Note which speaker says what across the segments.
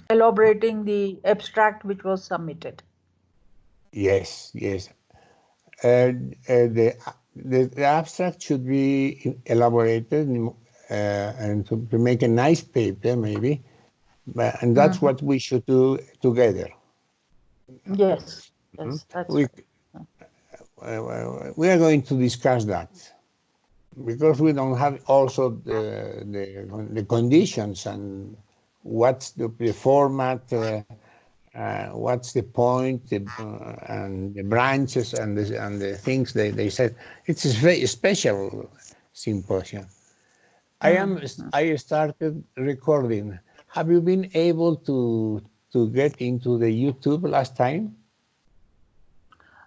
Speaker 1: elaborating the abstract which was submitted.
Speaker 2: Yes, yes. The abstract should be elaborated and to make a nice paper, maybe. And that's what we should do together.
Speaker 1: Yes, yes, that's
Speaker 2: We, we are going to discuss that because we don't have also the conditions and what's the format, what's the point, and the branches and the things they said. It's a very special symposium. I started recording. Have you been able to get into the YouTube last time?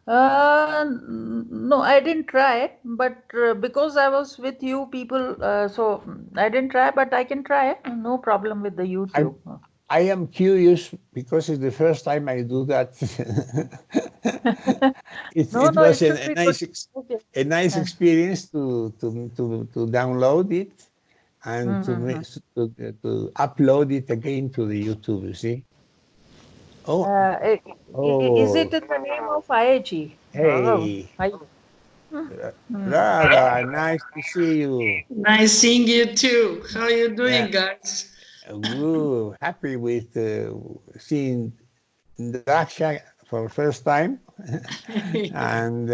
Speaker 1: No, I didn't try, but because I was with you people, so I didn't try, but I can try. No problem with the YouTube.
Speaker 2: I am curious because it's the first time I do that. it was
Speaker 1: It should be good. Okay.
Speaker 2: a nice experience to download it and to upload it again to the YouTube. You see?
Speaker 1: Is it in the name of IHE?
Speaker 2: Hey, Rada, nice to see you.
Speaker 3: Nice seeing you too. How are you doing, guys?
Speaker 2: Good. Happy with seeing Daksha for the first time, and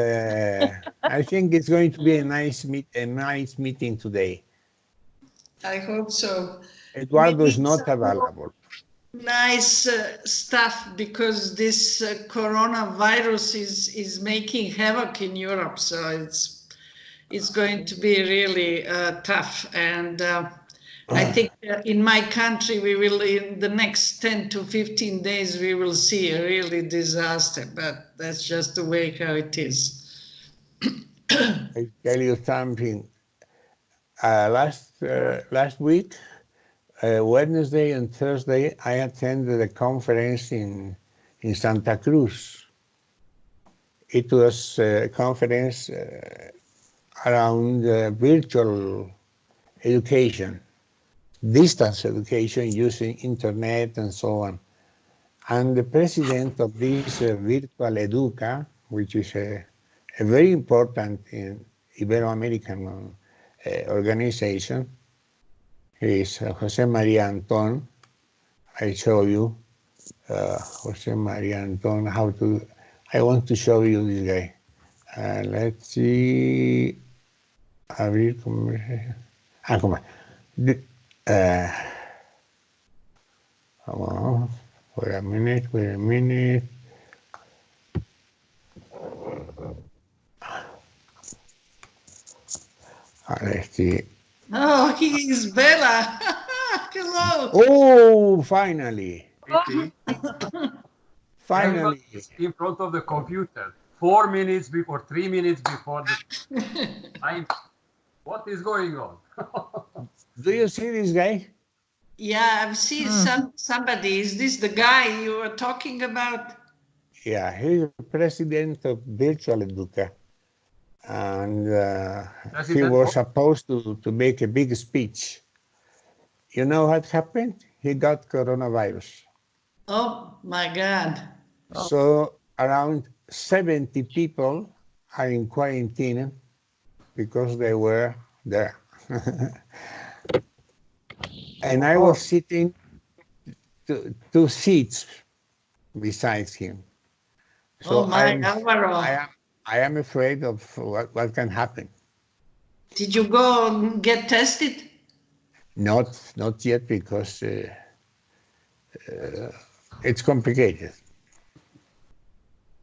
Speaker 2: I think it's going to be a nice meeting today.
Speaker 3: I hope so.
Speaker 2: Eduardo is not available.
Speaker 3: Nice stuff because this coronavirus is making havoc in Europe, so it's going to be really tough. And I think in my country, we will, in the next 10 to 15 days, we will see a really disaster, but that's just the way how it is.
Speaker 2: I tell you something. Last week, Wednesday and Thursday, I attended a conference in Santa Cruz. It was a conference around virtual education, distance education using internet and so on. And the president of this Virtual Educa, which is a very important Ibero-American organization, is Jose Maria Anton. I show you Jose Maria Anton how to. I want to show you this guy. Let's see. Abrir conversación. Come on. Come on. Wait a minute. Let's see.
Speaker 3: Oh, he's Bella. Hello.
Speaker 2: Oh, finally.
Speaker 4: Finally. In front of the computer. 4 minutes before, 3 minutes before the time. What is going on?
Speaker 2: Do you see this guy?
Speaker 3: Yeah, I've seen somebody. Is this the guy you were talking about?
Speaker 2: Yeah, he's the president of Virtual Educa. And he was supposed to make a big speech. You know what happened? He got coronavirus.
Speaker 3: Oh, my God.
Speaker 2: So around 70 people are in quarantine because they were there. And I was sitting 2 seats besides him. So I am afraid of what can happen.
Speaker 3: Did you go get tested?
Speaker 2: Not yet because it's complicated.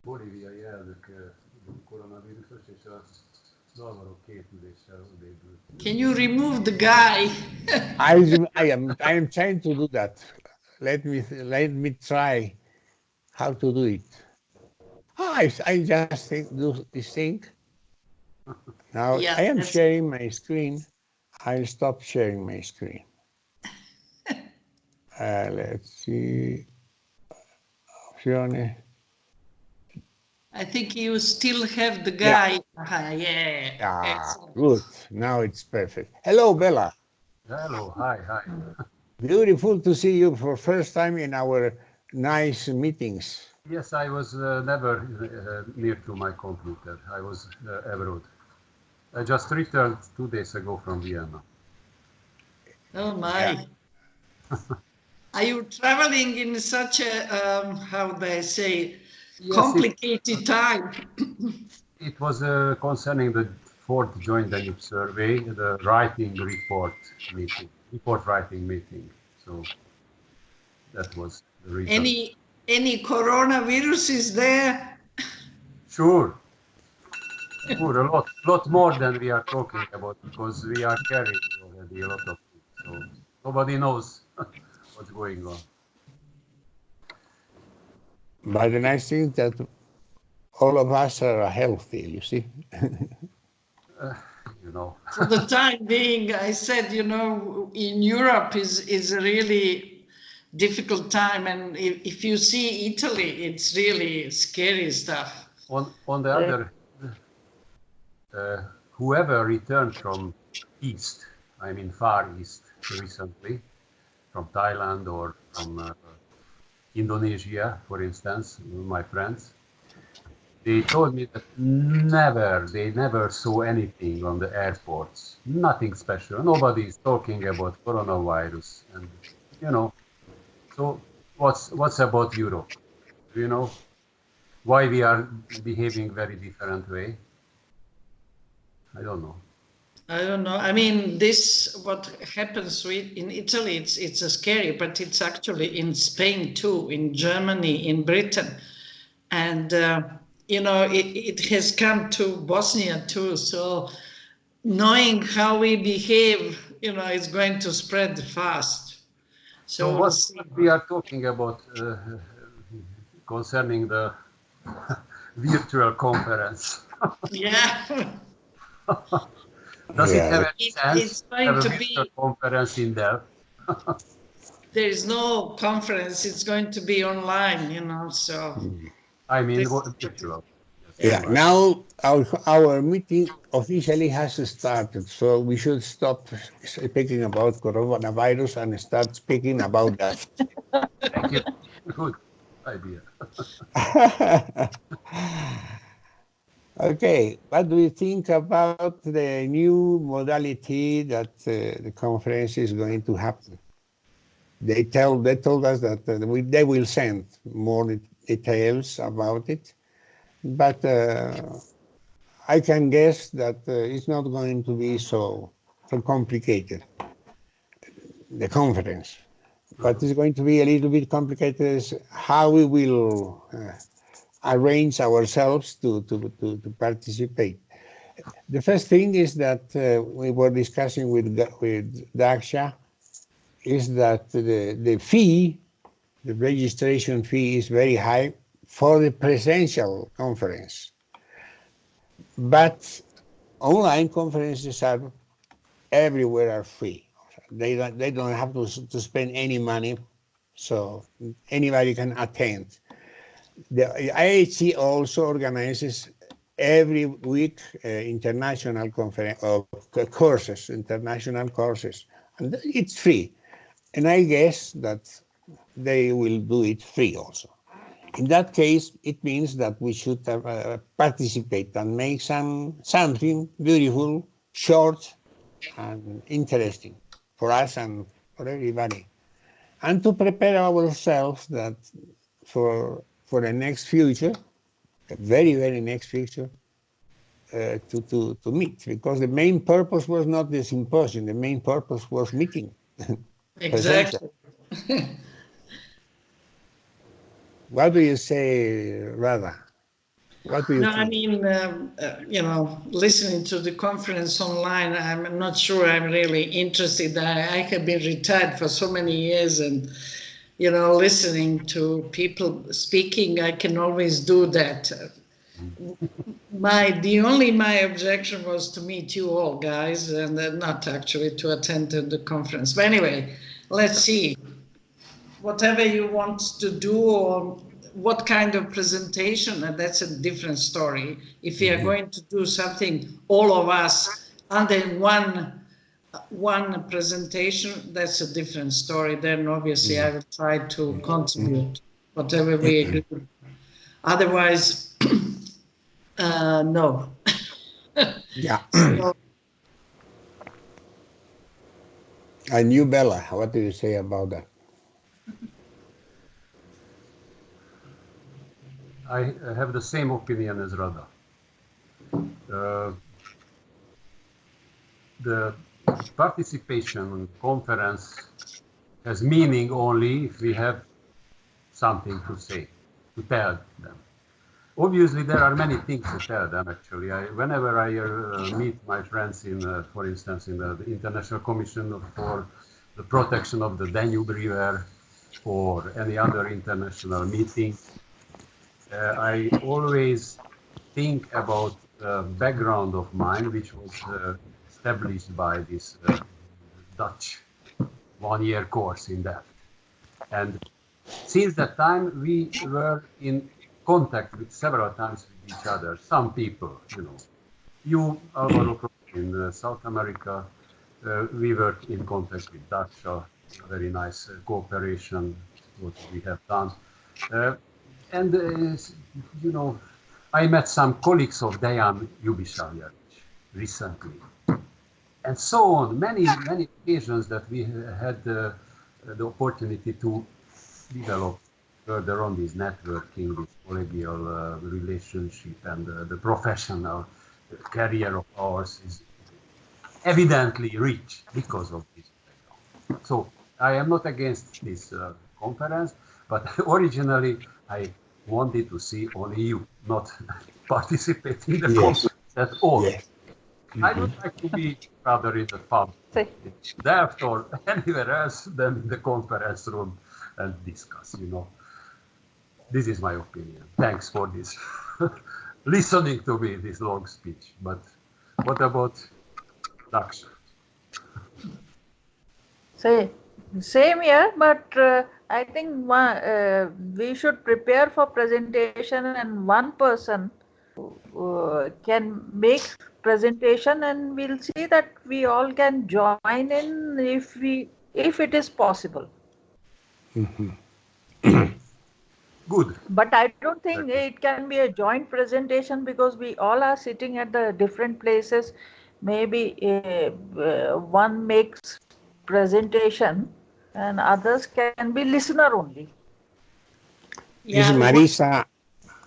Speaker 4: Bolívia jelzők koronavírusos és a zavaró képüléssel odéből.
Speaker 3: Can you remove the guy?
Speaker 2: I am trying to do that. Let me try how to do it. I just do this thing. Now I am sharing my screen. I'll stop sharing my screen. Let's see. Opzione.
Speaker 3: I think you still have the guy. Yeah.
Speaker 2: Good. Now it's perfect. Hello, Bella.
Speaker 4: Hello, hi.
Speaker 2: Beautiful to see you for first time in our nice meetings.
Speaker 4: Yes, I was never near to my computer. I was abroad. I just returned 2 days ago from Vienna.
Speaker 3: Oh
Speaker 2: Yeah.
Speaker 3: my. Are you traveling in such a, how they say,
Speaker 4: Yes,
Speaker 3: complicated time?
Speaker 4: it was concerning the fourth Joint Danube survey, the report writing meeting. So that was the reason.
Speaker 3: Any coronavirus is there?
Speaker 4: Sure, sure, lot more than we are talking about because we are carrying already a lot of things. So nobody knows what's going on.
Speaker 2: But the nice thing is that all of us are healthy, you see.
Speaker 4: You know.
Speaker 3: For the time being, I said, in Europe is a really difficult time. And if you see Italy, it's really scary stuff.
Speaker 4: On the other, whoever returned from East, I mean Far East recently, from Thailand or from Indonesia, for instance, my friends, they told me that they never saw anything on the airports, nothing special. Nobody is talking about coronavirus, and So what's about Europe? Do you know why we are behaving very different way? I don't know.
Speaker 3: I don't know. I mean, what happens in Italy, it's a scary, but it's actually in Spain too, in Germany, in Britain. And, it has come to Bosnia too. So knowing how we behave, is going to spread fast. So
Speaker 4: what we are talking about concerning the virtual conference?
Speaker 3: Yeah.
Speaker 4: Does it have any sense
Speaker 3: It's
Speaker 4: to have
Speaker 3: going
Speaker 4: a
Speaker 3: to
Speaker 4: virtual
Speaker 3: be,
Speaker 4: conference in there?
Speaker 3: there is no conference, it's going to be online, so.
Speaker 4: I mean,
Speaker 3: This-
Speaker 4: virtual.
Speaker 2: Yeah,
Speaker 4: Online.
Speaker 2: now our meeting officially has started, so we should stop speaking about coronavirus and start speaking about that.
Speaker 4: Thank you. Good idea.
Speaker 2: Okay, what do you think about the new modality that the conference is going to happen? They told us that they will send more details about it, but I can guess that it's not going to be so complicated, the conference. What is going to be a little bit complicated is how we will arrange ourselves to participate. The first thing is that we were discussing with Daksha, is that the fee, the registration fee is very high for the presential conference. But online conferences are everywhere are free. They don't have to spend any money, so anybody can attend. The IHE also organizes every week international conference of courses, international courses, and it's free. And I guess that they will do it free also. In that case, it means that we should participate and make something beautiful, short, and interesting for us and for everybody. And to prepare ourselves that for the next future, the very, very next future, to meet, because the main purpose was not the symposium, the main purpose was meeting.
Speaker 3: Exactly.
Speaker 2: What do you say, Radha? What do you
Speaker 3: No,
Speaker 2: think?
Speaker 3: I mean, listening to the conference online, I'm not sure I'm really interested. I have been retired for so many years, and listening to people speaking, I can always do that. My objection was to meet you all guys, and not actually to attend to the conference. But anyway, let's see. Whatever you want to do, or what kind of presentation, and that's a different story. If we are going to do something, all of us under one one presentation, that's a different story. Then obviously I will try to contribute whatever we agree. Otherwise, no.
Speaker 2: Yeah.
Speaker 3: So,
Speaker 2: And you, Bella, what do you say about that?
Speaker 4: I have the same opinion as Rada. The participation in conference has meaning only if we have something to say, to tell them. Obviously, there are many things to tell them, actually. Whenever I meet my friends in, for instance, in the International Commission for the Protection of the Danube River or any other international meeting, I always think about the background of mine, which was established by this Dutch one-year course in that. And since that time, we were in contact with several times with each other. Some people, you, Alvaro, in South America, we were in contact with Dutch, very nice cooperation, what we have done. And I met some colleagues of Dejan Jubišaljavić recently. And so on, many occasions that we had the opportunity to develop further on this networking, this collegial relationship, and the professional career of ours is evidently rich because of this background. So I am not against this conference, but originally I wanted to see only you, not participate in the conference at all.
Speaker 2: Yes.
Speaker 4: I would like to be rather in the pub,
Speaker 1: Say.
Speaker 4: left or anywhere else than in the conference room and discuss, This is my opinion. Thanks for this. Listening to me, this long speech. But what about Daksha?
Speaker 1: Same here, but I think we should prepare for presentation, and one person can make presentation, and we'll see that we all can join in if it is possible.
Speaker 4: Good.
Speaker 1: But I don't think it can be a joint presentation because we all are sitting at the different places. Maybe one makes presentation and others can be listener only.
Speaker 2: This is
Speaker 3: yeah,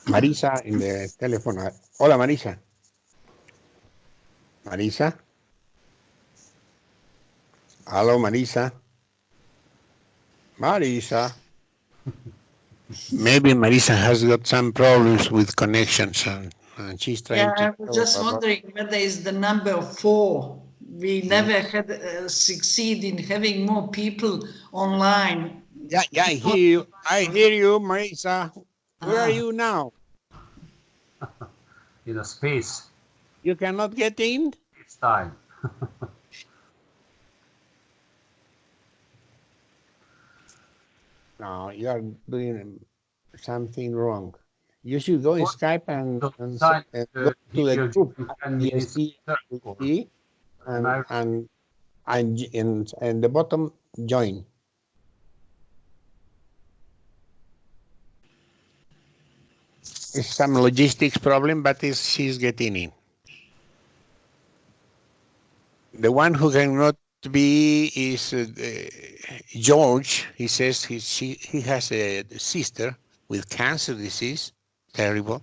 Speaker 2: Marisa in the telephone. Hola, Marisa. Marisa? Hello, Marisa. Marisa. Maybe Marisa has got some problems with connections and she's trying
Speaker 3: I
Speaker 2: to
Speaker 3: was just wondering whether is the number 4. We never had succeed in having more people online.
Speaker 2: Yeah, I hear you. I hear you, Marisa. Where are you now?
Speaker 4: In a space.
Speaker 2: You cannot get in?
Speaker 4: It's time.
Speaker 2: No, you are doing something wrong. You should go in Skype and go to the group EST IHE and the bottom join. It's some logistics problem, but she's getting in. The one who cannot be is George. He says he has a sister with cancer disease, terrible.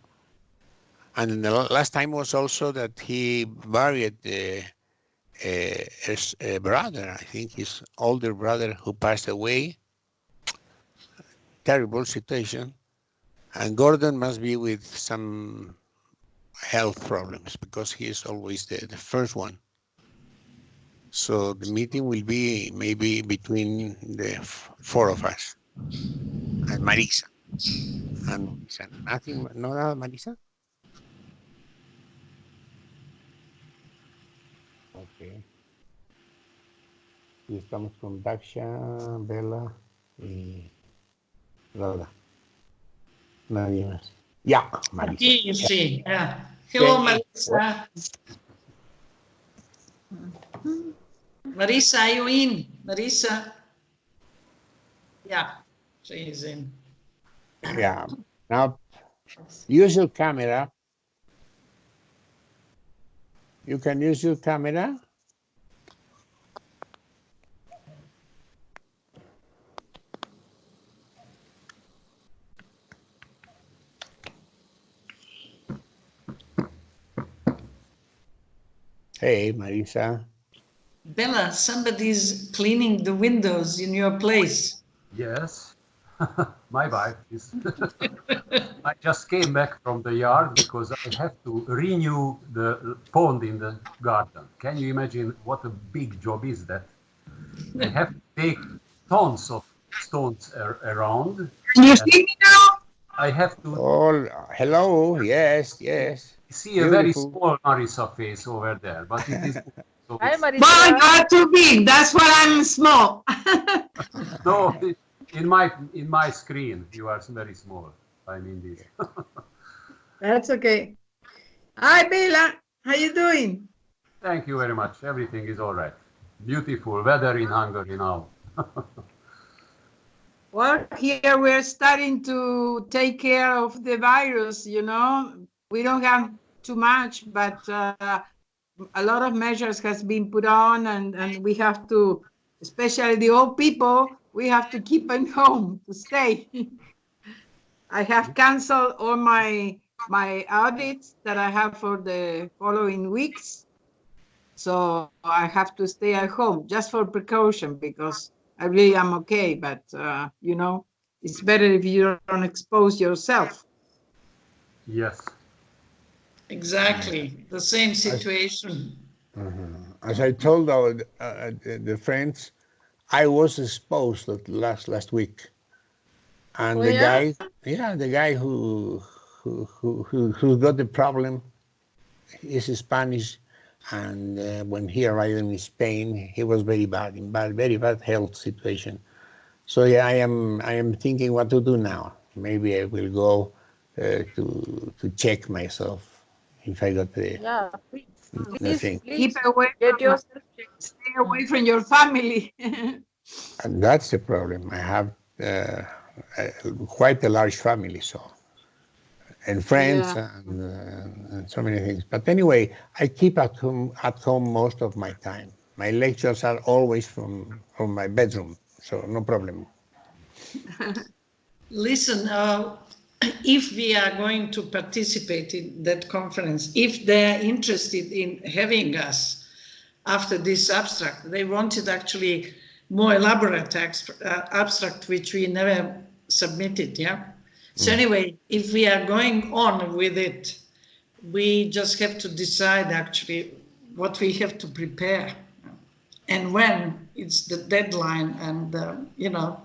Speaker 2: And the last time was also that he buried his brother, I think his older brother who passed away. Terrible situation. And Gordon must be with some health problems because he is always the first one. So the meeting will be maybe between the 4 of us and Marisa. And nothing, no nada, Marisa? Okay. Y estamos con Daksha, Bella y Lola. Nadie más. Yeah, Marisa.
Speaker 3: Aquí you see. Yeah. Hello, Melissa. Marisa, are you in? Marisa? Yeah, she is in.
Speaker 2: Yeah. Now, use your camera. You can use your camera. Hey, Marisa.
Speaker 3: Bella, somebody's cleaning the windows in your place.
Speaker 4: Yes, my wife is. I just came back from the yard because I have to renew the pond in the garden. Can you imagine what a big job is that? I have to take tons of stones around.
Speaker 5: Can you see me now?
Speaker 4: I have to
Speaker 2: Oh, hello. Yes, yes.
Speaker 4: see a very
Speaker 2: Beautiful.
Speaker 4: small Marisa face over there, but it is so
Speaker 1: Hi,
Speaker 4: it's,
Speaker 5: Well,
Speaker 1: Marisa.
Speaker 5: not too big. That's why I'm small.
Speaker 4: no, in my screen you are very small. I mean this.
Speaker 5: That's okay. Hi, Bella. How you doing?
Speaker 4: Thank you very much. Everything is all right. Beautiful weather in Hungary now.
Speaker 5: Well, here we're starting to take care of the virus, you know. We don't have too much, but a lot of measures has been put on, and we have to, especially the old people, we have to keep them home to stay. I have canceled all my audits that I have for the following weeks. So I have to stay at home just for precaution because I really am okay. But, you know, it's better if you don't expose yourself.
Speaker 4: Yes.
Speaker 3: Exactly, the same situation.
Speaker 2: As I told the friends, I was exposed last week, and
Speaker 5: Oh,
Speaker 2: the
Speaker 5: yeah?
Speaker 2: guy who got the problem is Spanish, and when he arrived in Spain, he was very bad health situation. So yeah, I am thinking what to do now. Maybe I will go to check myself if I got
Speaker 1: Yeah,
Speaker 2: the thing.
Speaker 5: Keep away
Speaker 1: get
Speaker 5: from,
Speaker 1: yourself checked.
Speaker 5: stay away from your family.
Speaker 2: And that's the problem. I have quite a large family, so and friends
Speaker 5: Yeah.
Speaker 2: and so many things. But anyway, I keep at home most of my time. My lectures are always from my bedroom, so no problem.
Speaker 3: Listen, if we are going to participate in that conference, if they are interested in having us after this abstract, they wanted actually more elaborate abstract, which we never submitted, yeah? So anyway, if we are going on with it, we just have to decide actually what we have to prepare and when it's the deadline, and you know,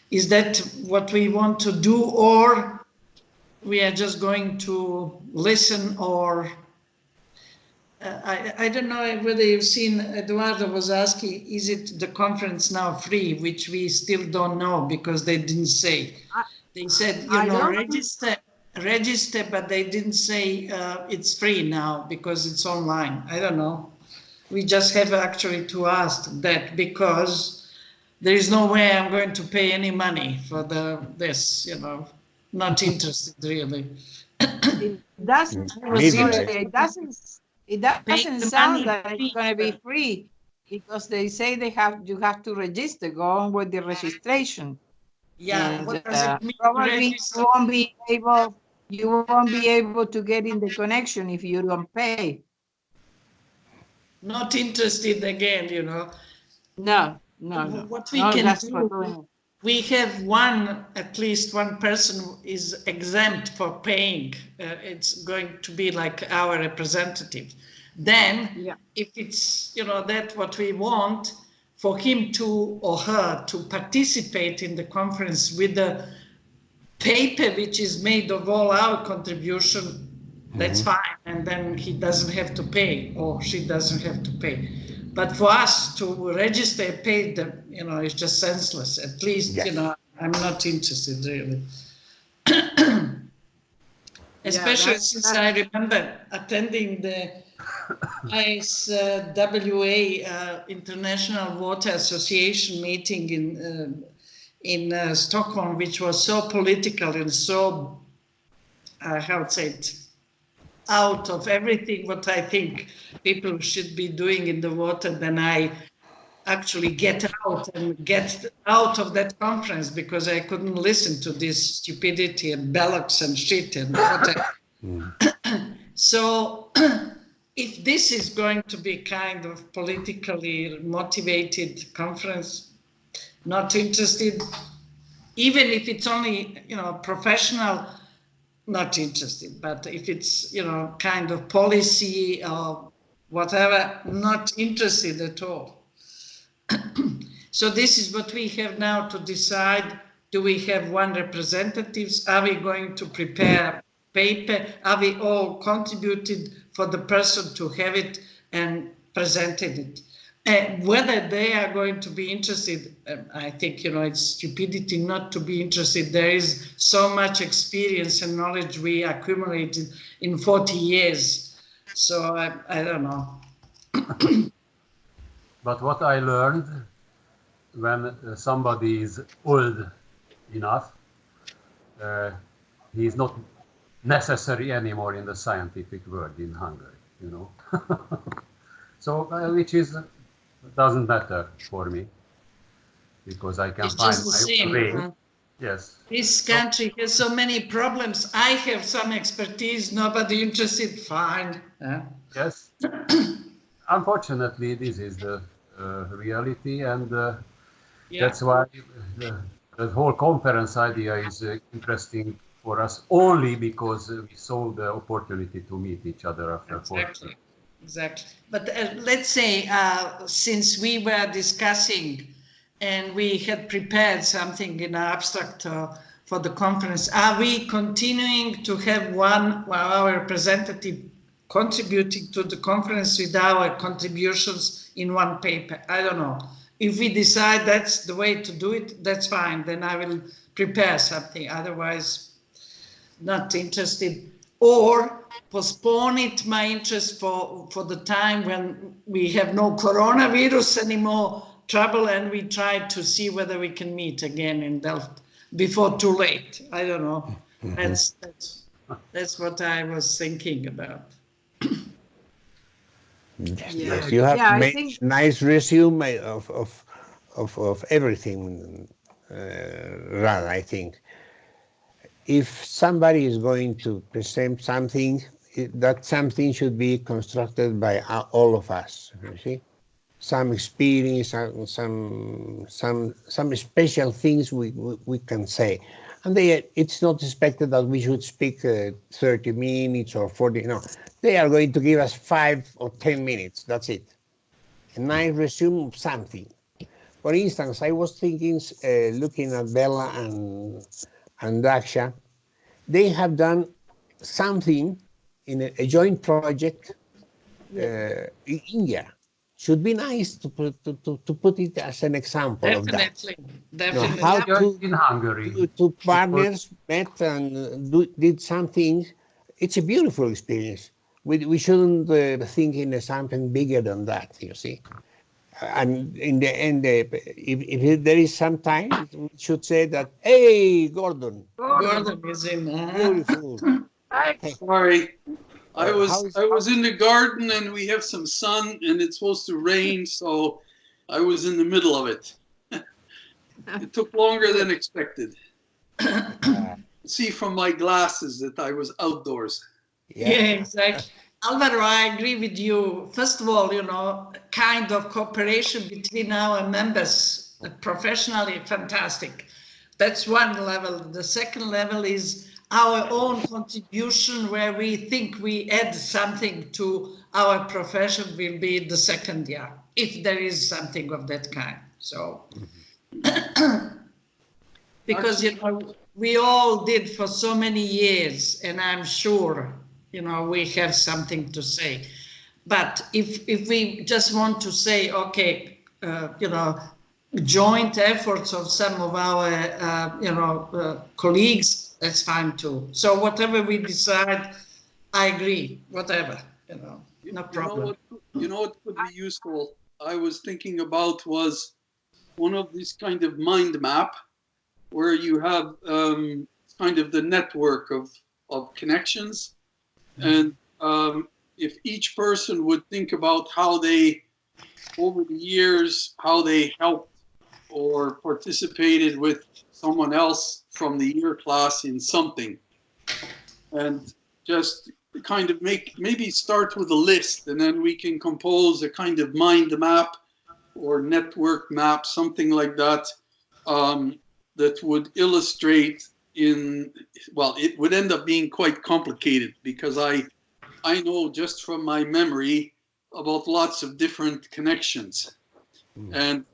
Speaker 3: is that what we want to do, or we are just going to listen, or I don't know whether you've seen, Eduardo was asking, is it the conference now free, which we still don't know because they didn't say. They said, you
Speaker 5: I
Speaker 3: know,
Speaker 5: don't
Speaker 3: register, but they didn't say it's free now because it's online. I don't know. We just have actually to ask that because there is no way I'm going to pay any money for this, you know, not interested really.
Speaker 5: It doesn't,
Speaker 2: Neither.
Speaker 5: sorry, it
Speaker 3: Paying
Speaker 5: doesn't
Speaker 3: the
Speaker 5: sound
Speaker 3: money
Speaker 5: that it's going to be free because they say you have to register, go on with the registration.
Speaker 3: Yeah,
Speaker 5: And
Speaker 3: what does it mean to
Speaker 5: probably
Speaker 3: register?
Speaker 5: you won't be able to get in the connection if you don't pay.
Speaker 3: Not interested again, you know.
Speaker 5: No.
Speaker 3: What we
Speaker 5: No,
Speaker 3: can
Speaker 5: just for
Speaker 3: do,
Speaker 5: doing it.
Speaker 3: we have at least one person is exempt for paying. It's going to be like our representative. Then,
Speaker 5: Yeah.
Speaker 3: if it's, you know, that what we want, for him to or her to participate in the conference with the paper which is made of all our contribution, that's fine, and then he doesn't have to pay or she doesn't have to pay. But for us to register and pay them, you know, it's just senseless. At least,
Speaker 2: Yes.
Speaker 3: you know, I'm not interested really.
Speaker 5: Yeah,
Speaker 3: Especially since I remember attending the WA International Water Association meeting in Stockholm, which was so political and so how to say it, out of everything what I think people should be doing in the water, then I actually get out of that conference because I couldn't listen to this stupidity and bollocks and shit and whatever. So if this is going to be kind of politically motivated conference, not interested, even if it's only, professional, not interested, but if it's, kind of policy or whatever, not interested at all. So this is what we have now to decide. Do we have one representatives? Are we going to prepare paper? Are we all contributed for the person to have it and presented it? Whether they are going to be interested, I think, it's stupidity not to be interested. There is so much experience and knowledge we accumulated in 40 years. So I don't know.
Speaker 4: But what I learned when somebody is old enough, he is not necessary anymore in the scientific world in Hungary, So, which doesn't matter for me, because I can find my way. Yes.
Speaker 3: This country has so many problems. I have some expertise, nobody interested, fine.
Speaker 4: Yes. Unfortunately, this is the reality, and that's why the whole conference idea is interesting for us, only because we saw the opportunity to meet each other after 4 years.
Speaker 3: Exactly. But let's say, since we were discussing and we had prepared something in abstract for the conference, are we continuing to have our representative contributing to the conference with our contributions in one paper? I don't know. If we decide that's the way to do it, that's fine. Then I will prepare something. Otherwise, not interested. Or postpone it, my interest, for the time when we have no coronavirus anymore trouble, and we try to see whether we can meet again in Delft before too late. I don't know. That's what I was thinking about.
Speaker 2: Yes, you have to make nice resume of everything, Rad, I think. If somebody is going to present something, that something should be constructed by all of us, you see? Some experience, some special things we can say. And it's not expected that we should speak 30 minutes or 40, no. They are going to give us 5 or 10 minutes, that's it. A nice resume of something. For instance, I was thinking, looking at Bella and Daksha, they have done something in a joint project in India. Should be nice to put it as an example of that.
Speaker 3: Definitely.
Speaker 2: How
Speaker 4: in Hungary.
Speaker 2: Two partners met and did something. It's a beautiful experience. We shouldn't think in something bigger than that, you see. And in the end, if there is some time, we should say that, hey, Gordon
Speaker 3: is in.
Speaker 2: Beautiful.
Speaker 6: Sorry, I was in the garden and we have some sun and it's supposed to rain, so I was in the middle of it. It took longer than expected. See from my glasses that I was outdoors.
Speaker 3: Yeah, exactly. Alvaro, I agree with you. First of all, kind of cooperation between our members, professionally fantastic. That's one level. The second level is our own contribution, where we think we add something to our profession, will be the second year, if there is something of that kind. So, because, we all did for so many years, and I'm sure, we have something to say. But if we just want to say, okay, joint efforts of some of our, colleagues, that's fine too. So whatever we decide, I agree, whatever, No problem.
Speaker 6: You know what could be useful? I was thinking about was one of these kind of mind map where you have kind of the network of connections. And if each person would think about how they, over the years, how they helped or participated with someone else from the year class in something, and just kind of maybe start with a list, and then we can compose a kind of mind map or network map, something like that, that would illustrate well, it would end up being quite complicated because I know just from my memory about lots of different connections. And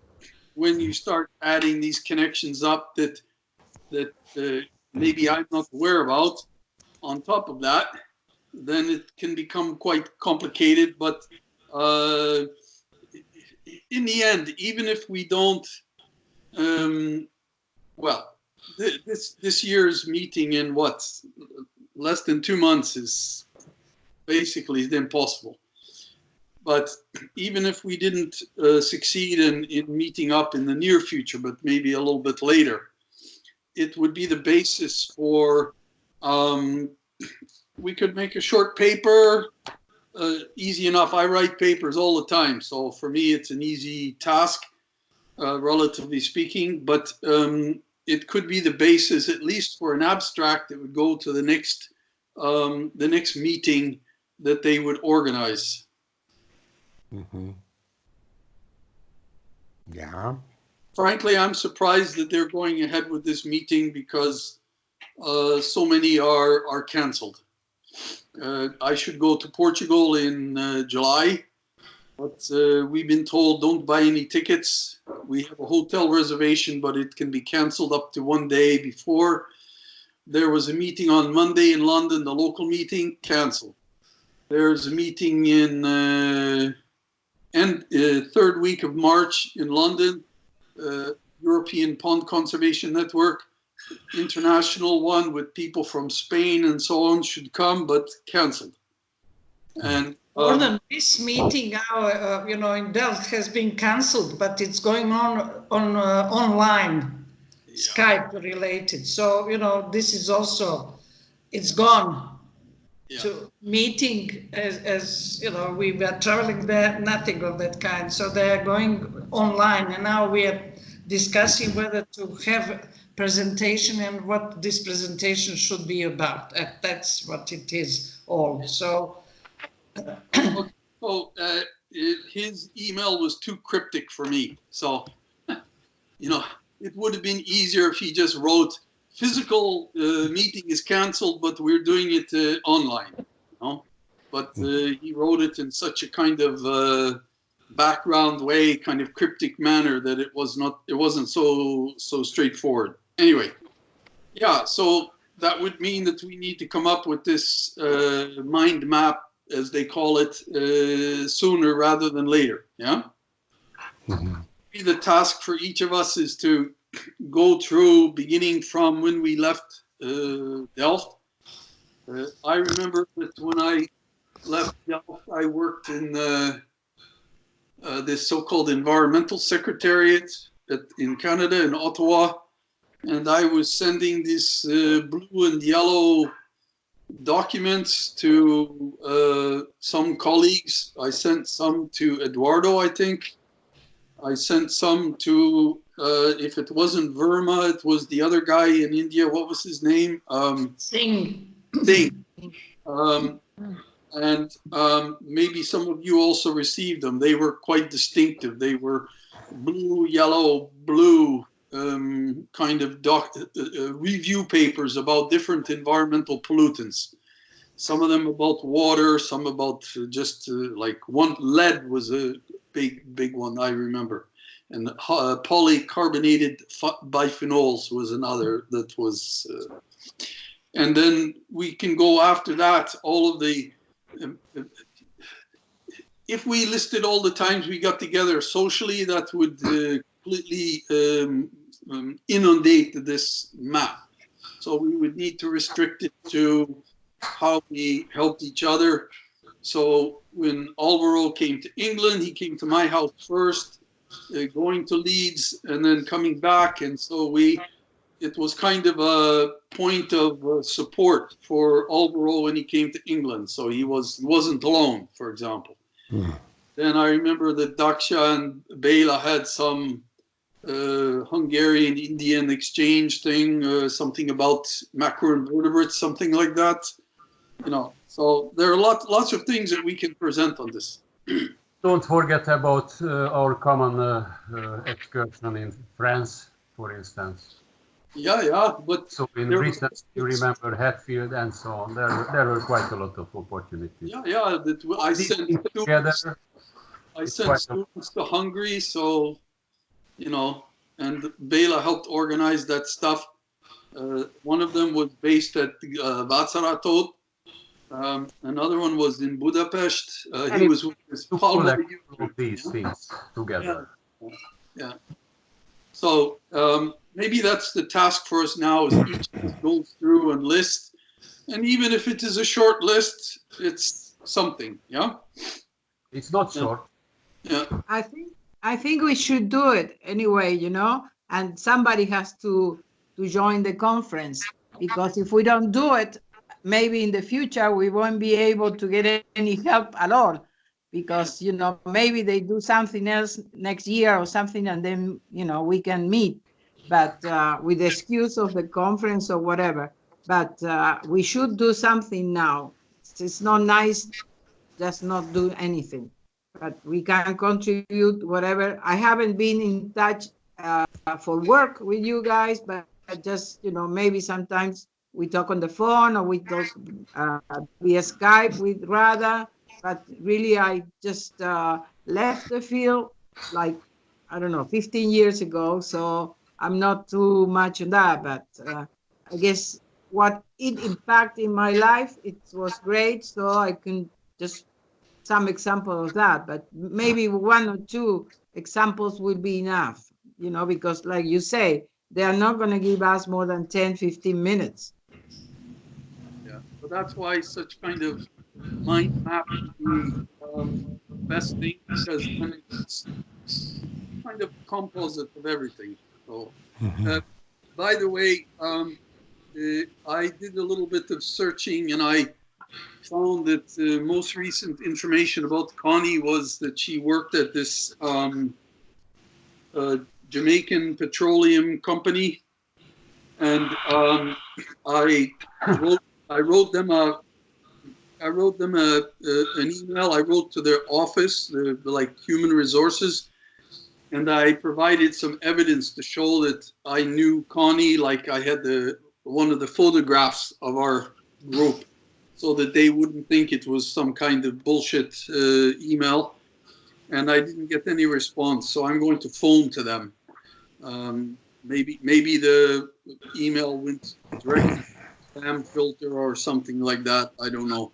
Speaker 6: when you start adding these connections up that maybe I'm not aware about, on top of that, then it can become quite complicated. But in the end, even if we don't, well, this year's meeting in less than 2 months is basically impossible. But even if we didn't succeed in meeting up in the near future, but maybe a little bit later, it would be the basis for, we could make a short paper, easy enough. I write papers all the time, so for me it's an easy task, relatively speaking, but it could be the basis, at least for an abstract that would go to the next meeting that they would organize.
Speaker 2: Mm-hmm. Yeah.
Speaker 6: Frankly, I'm surprised that they're going ahead with this meeting because so many are canceled. I should go to Portugal in July, but we've been told don't buy any tickets. We have a hotel reservation, but it can be canceled up to 1 day before. There was a meeting on Monday in London, the local meeting, canceled. There's a meeting in third week of March in London, European Pond Conservation Network, international one with people from Spain and so on should come, but canceled. And
Speaker 3: more than this meeting now, in Delft has been cancelled, but it's going on online, Skype related. So this is also, it's gone. To meeting as we were traveling there, nothing of that kind. So they are going online, and now we are discussing whether to have presentation and what this presentation should be about. That's what it is all. So.
Speaker 6: His email was too cryptic for me. So, it would have been easier if he just wrote, physical meeting is canceled, but we're doing it online. But he wrote it in such a kind of background way, kind of cryptic manner that it wasn't so straightforward. Anyway, yeah. So that would mean that we need to come up with this mind map, as they call it, sooner rather than later. Yeah. Mm-hmm. The task for each of us is to go through, beginning from when we left Delft. I remember that when I left Delft, I worked in this so-called environmental secretariat in Canada, in Ottawa, and I was sending these blue and yellow documents to some colleagues. I sent some to Eduardo, I think. I sent some to, if it wasn't Verma, it was the other guy in India. What was his name?
Speaker 3: Singh.
Speaker 6: And maybe some of you also received them. They were quite distinctive. They were blue, yellow, blue kind of review papers about different environmental pollutants. Some of them about water, some about just like one. Lead was a big one, I remember. And polycarbonated biphenyls was another that was. And then we can go after that, all of the. If we listed all the times we got together socially, that would completely inundate this map. So we would need to restrict it to how we helped each other, So when Alvaro came to England, he came to my house first, going to Leeds and then coming back. And so it was kind of a point of support for Alvaro when he came to England. So he wasn't alone, for example. Then I remember that Daksha and Bela had some Hungarian-Indian exchange thing, something about macroinvertebrates, something like that. You know, so there are lots of things that we can present on this.
Speaker 4: Don't forget about our common excursion in France, for instance.
Speaker 6: Yeah, but
Speaker 4: so in recent, you remember Hatfield and so on. There were quite a lot of opportunities.
Speaker 6: Yeah. I sent students to Hungary, so you know, and Bela helped organize that stuff. One of them was based at Vácaratót. Another one was in Budapest. He was with his
Speaker 4: all of these things together.
Speaker 6: Yeah. So maybe that's the task for us now: is each go through and list, and even if it is a short list, it's something. Yeah.
Speaker 4: It's not short.
Speaker 6: Yeah.
Speaker 5: I think we should do it anyway, you know, and somebody has to join the conference, because if we don't do it, maybe in the future we won't be able to get any help at all, because, you know, maybe they do something else next year or something, and then, you know, we can meet, but with the excuse of the conference or whatever. But we should do something now. It's not nice just not do anything, but we can contribute whatever. I haven't been in touch for work with you guys, but just, you know, maybe sometimes we talk on the phone or we talk via Skype with Radha, but really I just left the field like, I don't know, 15 years ago, so I'm not too much on that, but I guess what it impacted in my life, it was great, so I can just some example of that, but maybe one or two examples will be enough, you know, because like you say, they are not going to give us more than 10, 15 minutes.
Speaker 6: Yeah, so that's why such kind of mind map would be the best thing, because then it's kind of composite of everything. So, by the way, I did a little bit of searching, and I found that the most recent information about Connie was that she worked at this Jamaican petroleum company, and I wrote them an email. I wrote to their office, like human resources, and I provided some evidence to show that I knew Connie, like I had one of the photographs of our group, so that they wouldn't think it was some kind of bullshit email. And I didn't get any response, so I'm going to phone to them. Maybe the email went directly to spam filter or something like that. I don't know.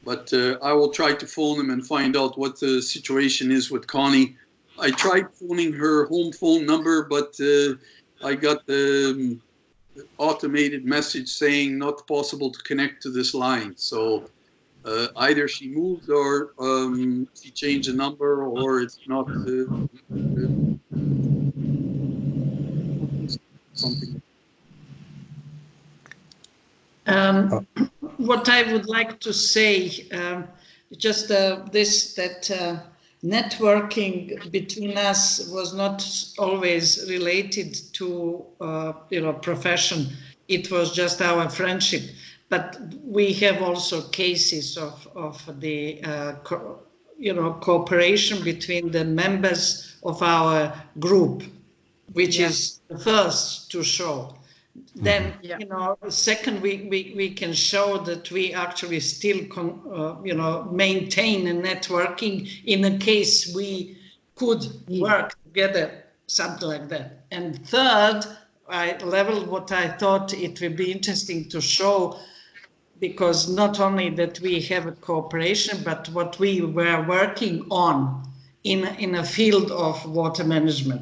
Speaker 6: But I will try to phone them and find out what the situation is with Connie. I tried phoning her home phone number, but I got the automated message saying not possible to connect to this line. So either she moved or she changed the number, or it's not something.
Speaker 3: What I would like to say, just that networking between us was not always related to profession. It was just our friendship. But we have also cases of the cooperation between the members of our group, which is the first to show. Then, second, we can show that we actually still maintain a networking in a case we could work together, something like that. And third, I leveled what I thought it would be interesting to show, because not only that we have a cooperation, but what we were working on in a field of water management,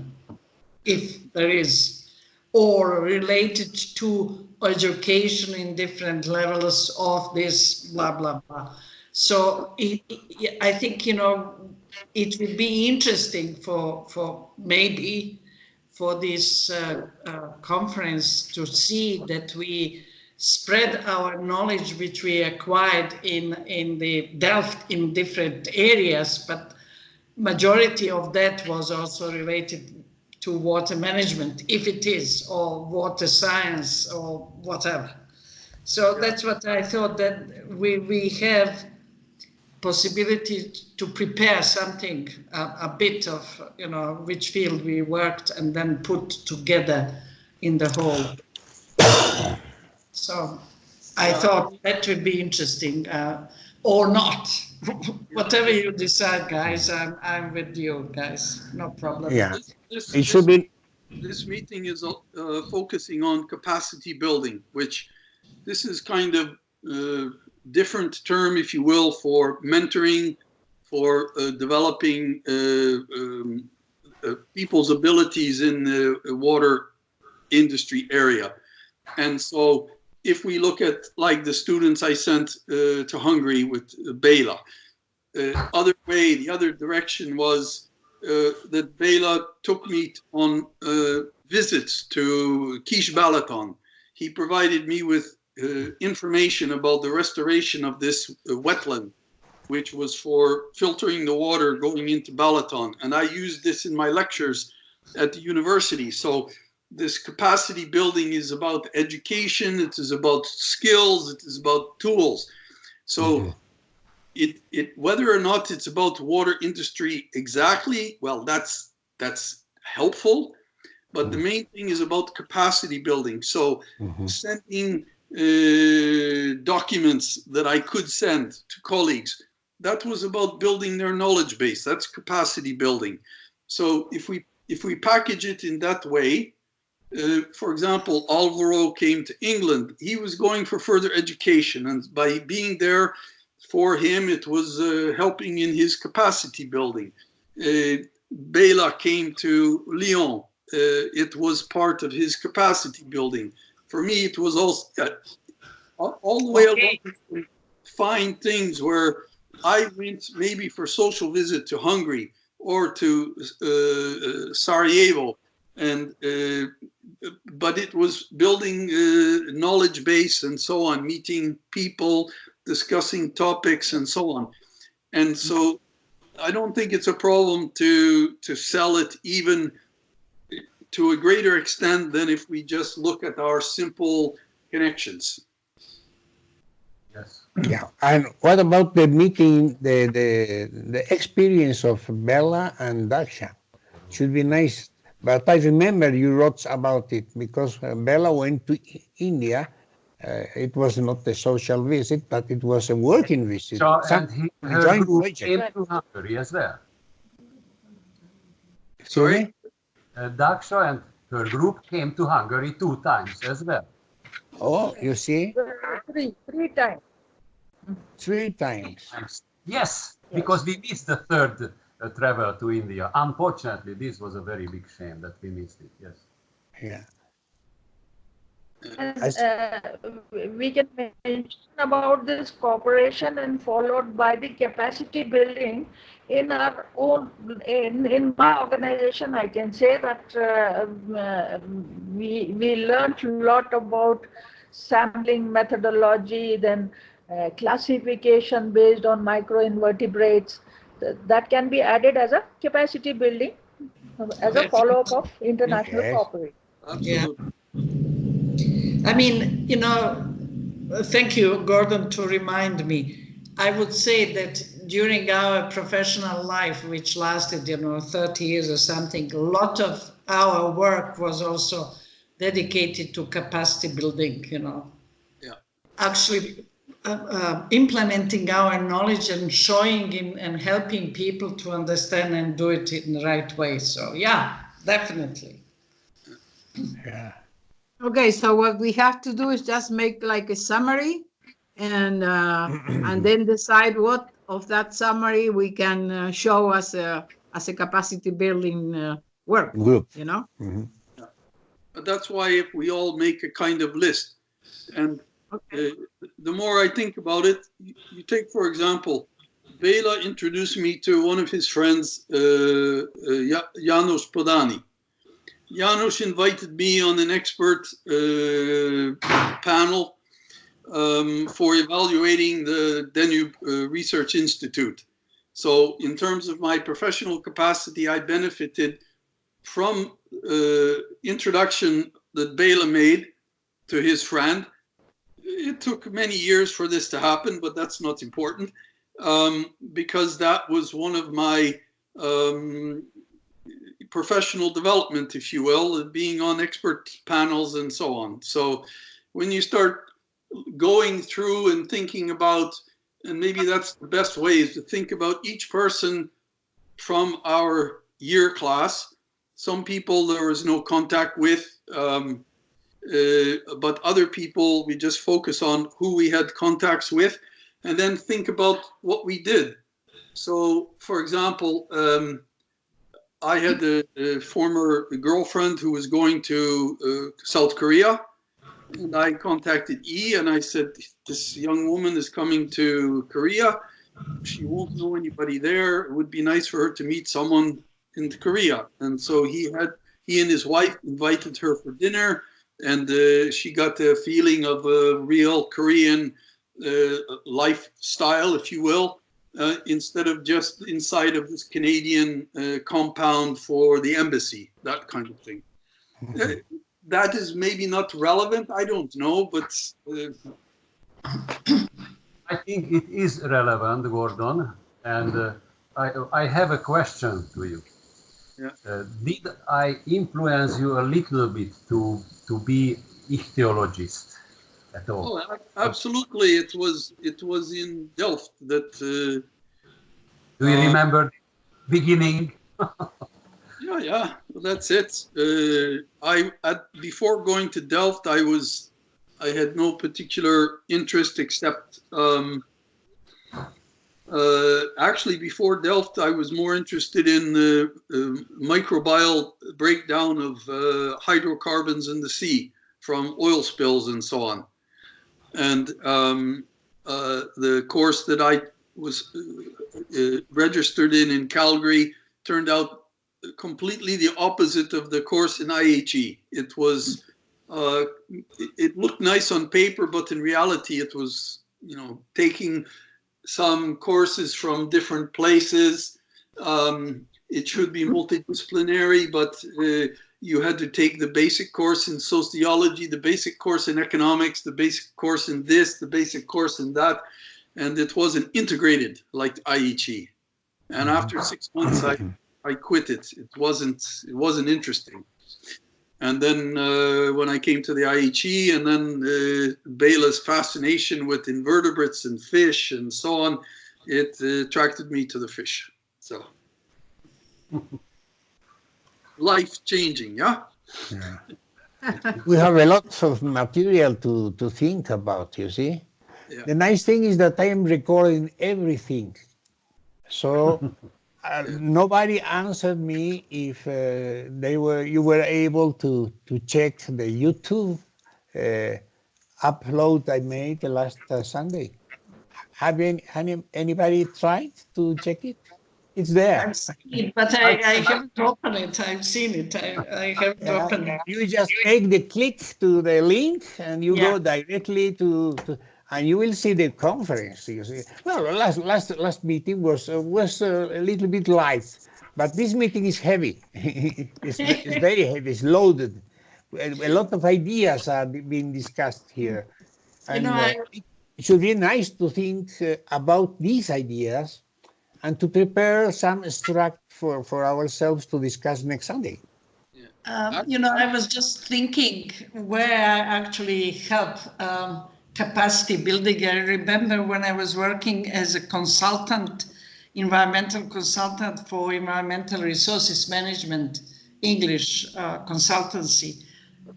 Speaker 3: if there is, or related to education in different levels of this, blah, blah, blah. So I think, it would be interesting for maybe for this conference to see that we spread our knowledge which we acquired in the Delft in different areas, but majority of that was also related to water management, if it is, or water science or whatever. So that's what I thought, that we have possibility to prepare something, a bit of, which field we worked and then put together in the whole. So I thought that would be interesting, or not. Whatever you decide, guys, I'm with you, guys. No problem.
Speaker 2: Yeah, it should be.
Speaker 6: This meeting is focusing on capacity building, which this is kind of different term, if you will, for mentoring, for developing people's abilities in the water industry area. And so if we look at like the students I sent to Hungary with Béla, the other direction was that Béla took me on visits to Kis-Balaton. He provided me with information about the restoration of this wetland, which was for filtering the water going into Balaton. And I used this in my lectures at the university. So this capacity building is about education, it is about skills, it is about tools. So whether or not it's about water industry exactly, well, that's helpful. But the main thing is about capacity building. So sending documents that I could send to colleagues, that was about building their knowledge base. That's capacity building. So if we package it in that way, for example, Alvaro came to England. He was going for further education, and by being there for him, it was helping in his capacity building. Béla came to Lyon. It was part of his capacity building. For me, it was also all the way along. Find things where I went maybe for social visit to Hungary or to Sarajevo, and but it was building knowledge base and so on, meeting people, discussing topics and so on. And so I don't think it's a problem to sell it even to a greater extent than if we just look at our simple connections.
Speaker 4: Yes.
Speaker 2: Yeah, and what about the meeting, the experience of Béla and Daksha? Should be nice. But I remember you wrote about it because Béla went to India. It was not a social visit, but it was a working visit.
Speaker 4: So, and her group came to Hungary as well.
Speaker 2: Sorry?
Speaker 4: Daksha and her group came to Hungary 2 times as well.
Speaker 2: Oh, you see?
Speaker 1: Three times.
Speaker 2: 3 times.
Speaker 4: Yes, because we missed the third travel to India. Unfortunately, this was a very big shame that we missed it. Yes.
Speaker 2: Yeah.
Speaker 1: And we can mention about this cooperation and followed by the capacity building in our own, in my organization. I can say that we learned a lot about sampling methodology, then classification based on microinvertebrates. That can be added as a capacity building, as a follow-up of international cooperation.
Speaker 6: Absolutely.
Speaker 3: I mean, thank you, Gordon, to remind me. I would say that during our professional life, which lasted, 30 years or something, a lot of our work was also dedicated to capacity building,
Speaker 6: Yeah.
Speaker 3: Actually implementing our knowledge and showing and helping people to understand and do it in the right way. So, yeah, definitely.
Speaker 2: Yeah.
Speaker 5: Okay, so what we have to do is just make like a summary and then decide what of that summary we can show as a capacity building work group,
Speaker 2: Mm-hmm.
Speaker 6: Yeah. But that's why if we all make a kind of list, and the more I think about it, you take, for example, Bela introduced me to one of his friends, Janos Podani. Janos invited me on an expert panel for evaluating the Danube Research Institute. So in terms of my professional capacity, I benefited from introduction that Bela made to his friend. It took many years for this to happen, but that's not important, because that was one of my professional development, if you will, being on expert panels and so on. So when you start going through and thinking about, and maybe that's the best way, is to think about each person from our year class. Some people there was no contact with, but other people we just focus on who we had contacts with, and then think about what we did. So, for example, I had a former girlfriend who was going to South Korea, and I contacted E and I said, this young woman is coming to Korea. She won't know anybody there. It would be nice for her to meet someone in Korea. And so he and his wife invited her for dinner, and she got the feeling of a real Korean lifestyle, if you will, instead of just inside of this Canadian compound for the embassy, that kind of thing. That is maybe not relevant, I don't know, but...
Speaker 4: I think it is relevant, Gordon, and I have a question to you.
Speaker 6: Yeah.
Speaker 4: Did I influence you a little bit to be ichthyologist at all?
Speaker 6: Oh, absolutely. It was in Delft that...
Speaker 4: Do you remember the beginning?
Speaker 6: Yeah, well, that's it. Before going to Delft, I had no particular interest except actually before Delft, I was more interested in the microbial breakdown of hydrocarbons in the sea from oil spills and so on. And the course that I was registered in Calgary turned out completely the opposite of the course in IHE. It was, it looked nice on paper, but in reality it was, taking some courses from different places. It should be multidisciplinary, but you had to take the basic course in sociology, the basic course in economics, the basic course in this, the basic course in that, and it wasn't integrated like IHE. And after 6 months, I quit it. It wasn't interesting. And then when I came to the IHE, and then Bela's fascination with invertebrates and fish and so on, it attracted me to the fish. So life changing, yeah.
Speaker 2: We have a lot of material to think about. You see,
Speaker 6: Yeah.
Speaker 2: The nice thing is that I am recording everything, so. Nobody answered me if you were able to check the YouTube upload I made last Sunday. Have anybody tried to check it? It's there.
Speaker 3: I've seen it, but I haven't opened it. I've seen it. I haven't opened it.
Speaker 2: You just make the click to the link and you go directly to and you will see the conference. You see, well, last meeting was a little bit light, but this meeting is heavy. it's very heavy. It's loaded. A lot of ideas are being discussed here, and it should be nice to think about these ideas and to prepare some structure for ourselves to discuss next Sunday.
Speaker 3: I was just thinking where I actually help capacity building. I remember when I was working as a consultant, environmental consultant for environmental resources management, English consultancy.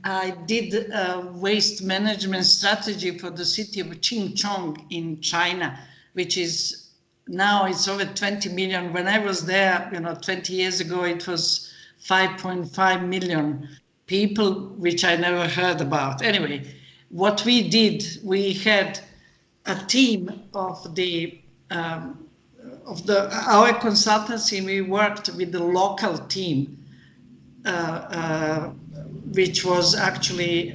Speaker 3: I did a waste management strategy for the city of Qingchong in China, which is now it's over 20 million. When I was there, 20 years ago, it was 5.5 million people, which I never heard about. Anyway, what we did, we had a team of our consultancy. We worked with the local team, which was actually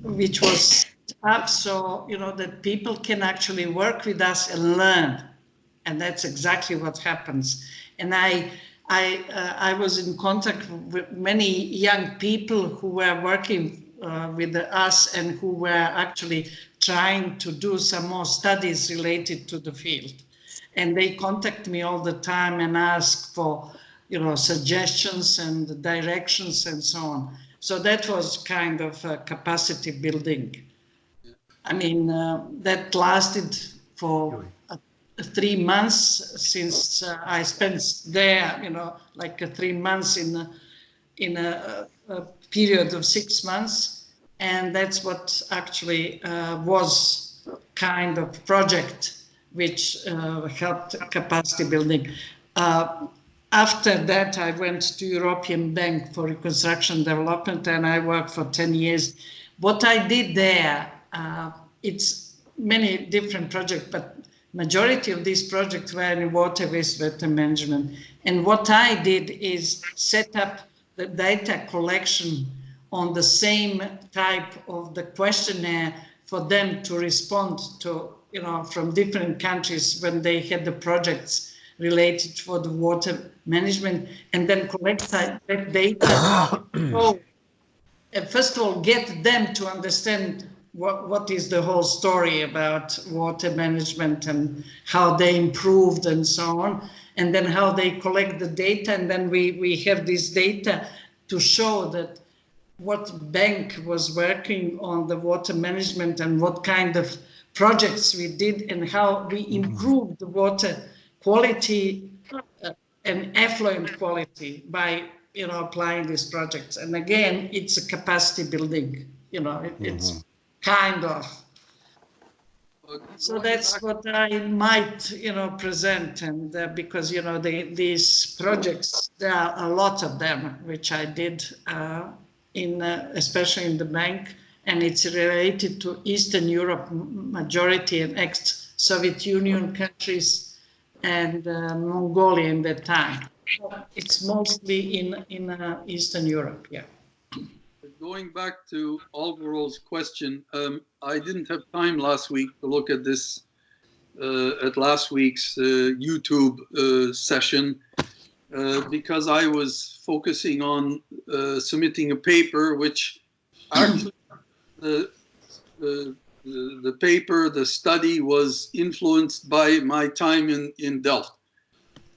Speaker 3: which was set up so that people can actually work with us and learn, and that's exactly what happens. And I was in contact with many young people who were working with us and who were actually trying to do some more studies related to the field. And they contact me all the time and ask for, suggestions and directions and so on. So that was kind of capacity building. I mean, that lasted for 3 months since I spent there, like 3 months in a period of 6 months. And that's what actually was kind of project which helped capacity building. After that, I went to European Bank for Reconstruction Development, and I worked for 10 years. What I did there, it's many different projects, but majority of these projects were in water wastewater management. And what I did is set up the data collection on the same type of the questionnaire for them to respond to, from different countries when they had the projects related for the water management, and then collect that data. So, first of all, get them to understand what is the whole story about water management and how they improved and so on, and then how they collect the data, and then we have this data to show that what bank was working on the water management and what kind of projects we did and how we improved the water quality and effluent quality by applying these projects. And again, it's a capacity building, it's kind of. So that's what I might present, and because these projects, there are a lot of them which I did especially in the bank, and it's related to Eastern Europe, majority, and ex-Soviet Union countries, and Mongolia in that time. It's mostly in Eastern Europe, yeah.
Speaker 6: Going back to Alvaro's question, I didn't have time last week to look at this, at last week's YouTube session, because I was focusing on submitting a paper, which actually the paper, the study was influenced by my time in Delft.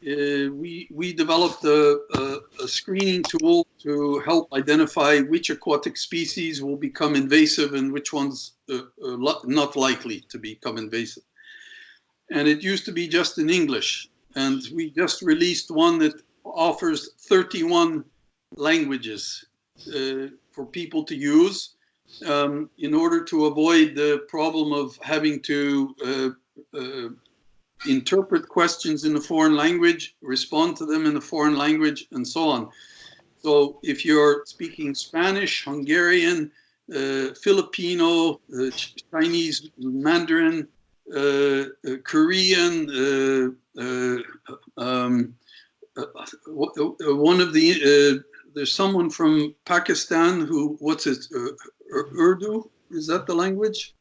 Speaker 6: We developed a screening tool to help identify which aquatic species will become invasive and which ones not likely to become invasive. And it used to be just in English. And we just released one that offers 31 languages for people to use in order to avoid the problem of having to interpret questions in a foreign language, respond to them in a foreign language, and so on. So if you're speaking Spanish, Hungarian, Filipino, Chinese, Mandarin, Korean, one of the, there's someone from Pakistan who, Urdu? Is that the language?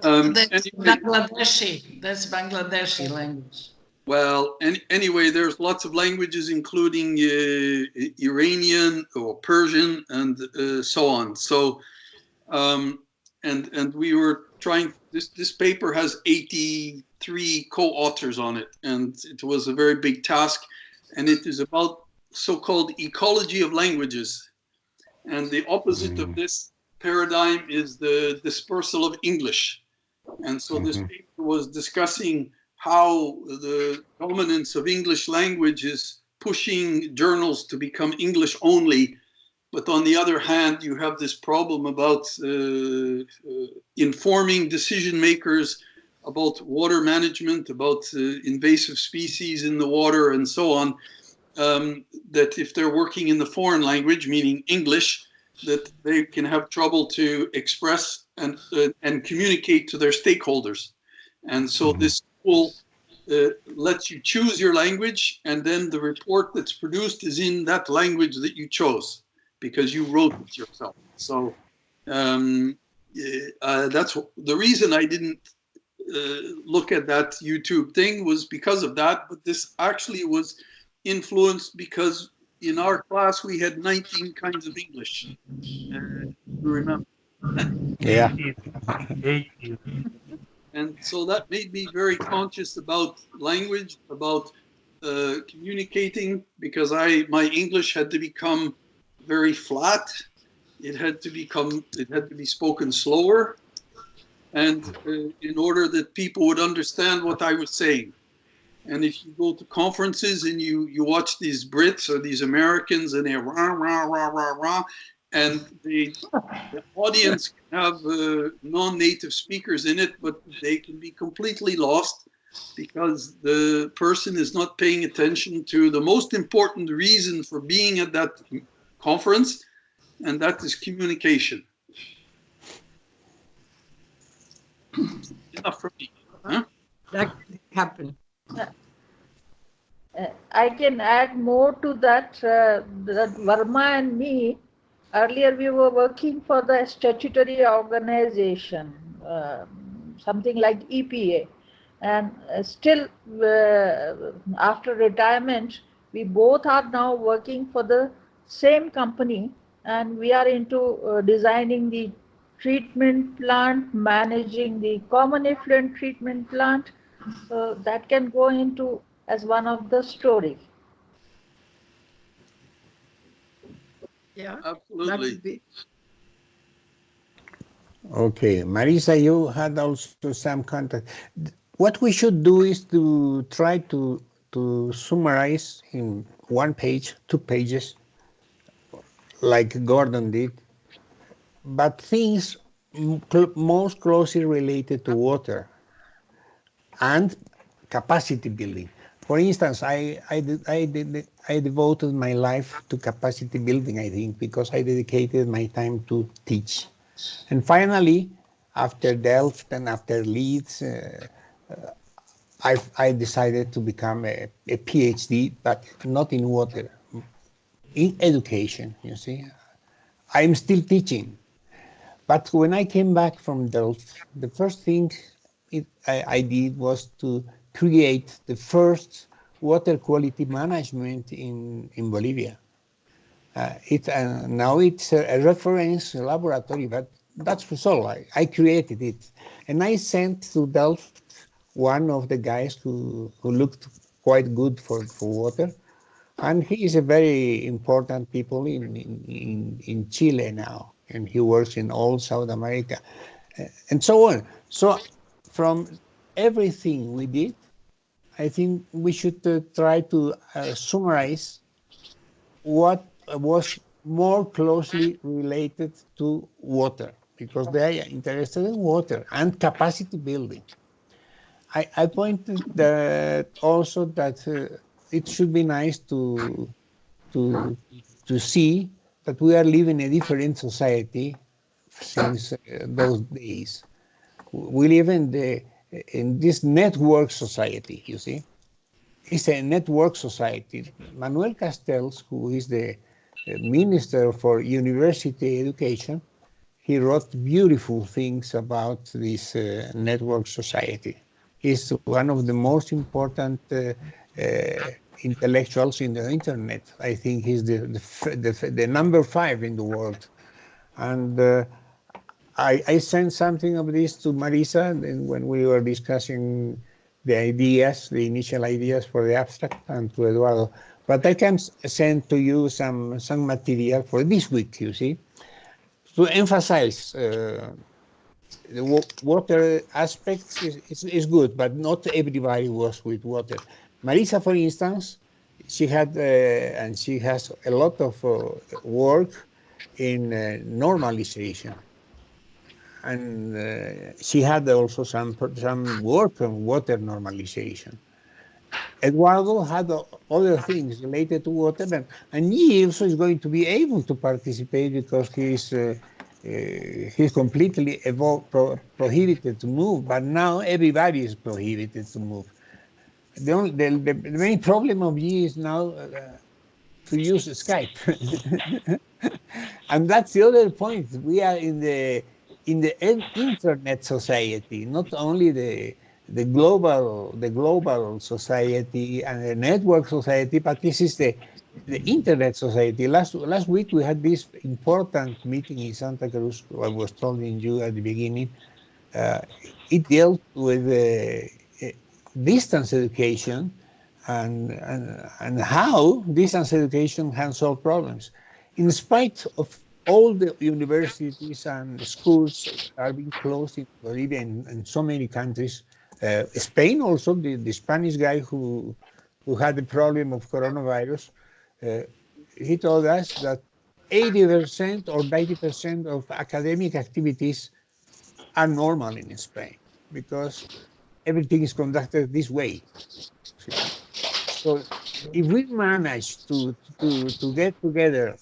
Speaker 3: That's Bangladeshi. That's Bangladeshi language.
Speaker 6: Well, anyway, there's lots of languages, including Iranian or Persian and so on. So, and we were trying. This paper has 83 co-authors on it, and it was a very big task. And it is about so-called ecology of languages, and the opposite of this paradigm is the dispersal of English. And so this paper was discussing how the dominance of English language is pushing journals to become English only. But on the other hand, you have this problem about informing decision makers about water management, about invasive species in the water and so on, that if they're working in the foreign language, meaning English, that they can have trouble to express and communicate to their stakeholders. And so this tool lets you choose your language, and then the report that's produced is in that language that you chose because you wrote it yourself. So that's the reason I didn't look at that YouTube thing, was because of that. But this actually was influenced because in our class we had 19 kinds of English. You remember?
Speaker 2: Yeah.
Speaker 4: 18.
Speaker 6: And so that made me very conscious about language, about communicating, because my English had to become very flat. It had to be spoken slower, and in order that people would understand what I was saying. And if you go to conferences and you watch these Brits or these Americans and they're rah, rah, rah, rah, rah, and the audience can have non-native speakers in it, but they can be completely lost because the person is not paying attention to the most important reason for being at that conference, and that is communication. Enough from me. Huh?
Speaker 5: That happened.
Speaker 1: I can add more to that. That Verma and me, earlier we were working for the statutory organization, something like EPA, and still after retirement, we both are now working for the same company, and we are into designing the treatment plant, managing the common effluent treatment plant. So that can go into as one of the story.
Speaker 5: Yeah,
Speaker 6: absolutely.
Speaker 2: Okay, Marisa, you had also some contact. What we should do is to try to summarize in 1 page, 2 pages, like Gordon did, but things most closely related to water and capacity building. For instance, I devoted my life to capacity building, I think, because I dedicated my time to teach. And finally, after Delft and after Leeds, I decided to become a PhD, but not in water, in education, you see. I'm still teaching. But when I came back from Delft, the first thing I did was to create the first water quality management in Bolivia. Now it's a reference laboratory, but that's all. I created it. And I sent to Delft one of the guys who looked quite good for water. And he is a very important people in Chile now. And he works in all South America and so on. So from everything we did, I think we should try to summarize what was more closely related to water, because they are interested in water and capacity building. I pointed that also that it should be nice to see that we are living a different society since those days. We live in this network society, you see. It's a network society. Manuel Castells, who is the Minister for University Education, he wrote beautiful things about this network society. He's one of the most important intellectuals in the internet. I think he's the number 5 in the world. And I sent something of this to Marisa when we were discussing the initial ideas for the abstract, and to Eduardo. But I can send to you some material for this week, you see, to emphasize the water aspects is good, but not everybody was with water. Marisa, for instance, she had and she has a lot of work in normalization. And she had also some work on water normalization. Eduardo had other things related to water, and he also is going to be able to participate because he's completely prohibited to move. But now everybody is prohibited to move. The main problem of you is now to use Skype. And that's the other point. We are in the internet society, not only the global society and the network society, but this is the internet society. Last week we had this important meeting in Santa Cruz. I was telling you at the beginning. It dealt with distance education and how distance education can solve problems. In spite of all the universities and schools are being closed in Bolivia and so many countries, Spain also, the Spanish guy who had the problem of coronavirus, he told us that 80% or 90% of academic activities are normal in Spain because everything is conducted this way. So if we manage to get together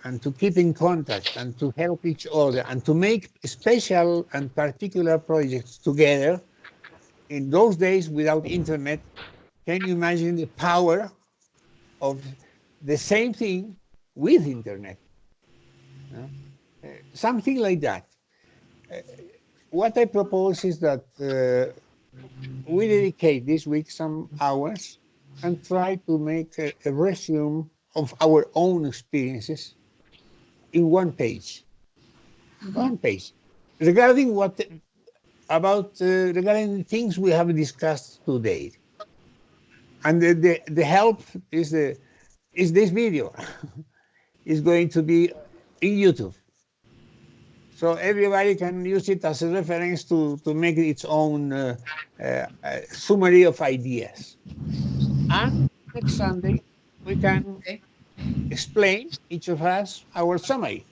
Speaker 2: and to keep in contact and to help each other and to make special and particular projects together in those days without internet, can you imagine the power of the same thing with internet? Something like that. What I propose is that we dedicate this week some hours and try to make a resume of our own experiences in one page. One page. Regarding regarding things we have discussed today. And the help is this video. It's going to be in YouTube. So everybody can use it as a reference to make its own summary of ideas. And next Sunday, we can explain, each of us, our summary.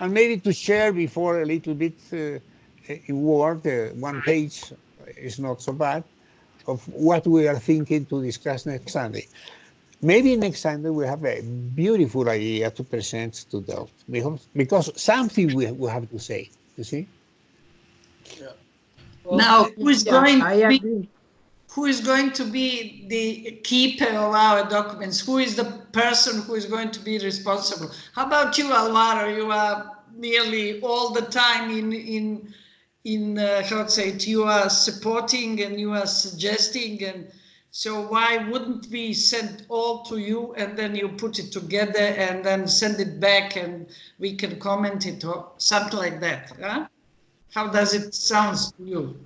Speaker 2: And maybe to share before a little bit in Word, one page is not so bad, of what we are thinking to discuss next Sunday. Maybe next Sunday we have a beautiful idea to present to them, because something we have to say, you see?
Speaker 3: Yeah. Well, now, who is going to be the keeper of our documents? Who is the person who is going to be responsible? How about you, Alvaro? You are nearly all the time how to say it, you are supporting and you are suggesting, and so why wouldn't we send all to you and then you put it together and then send it back and we can comment it or something like that? Huh? How does it sound to you?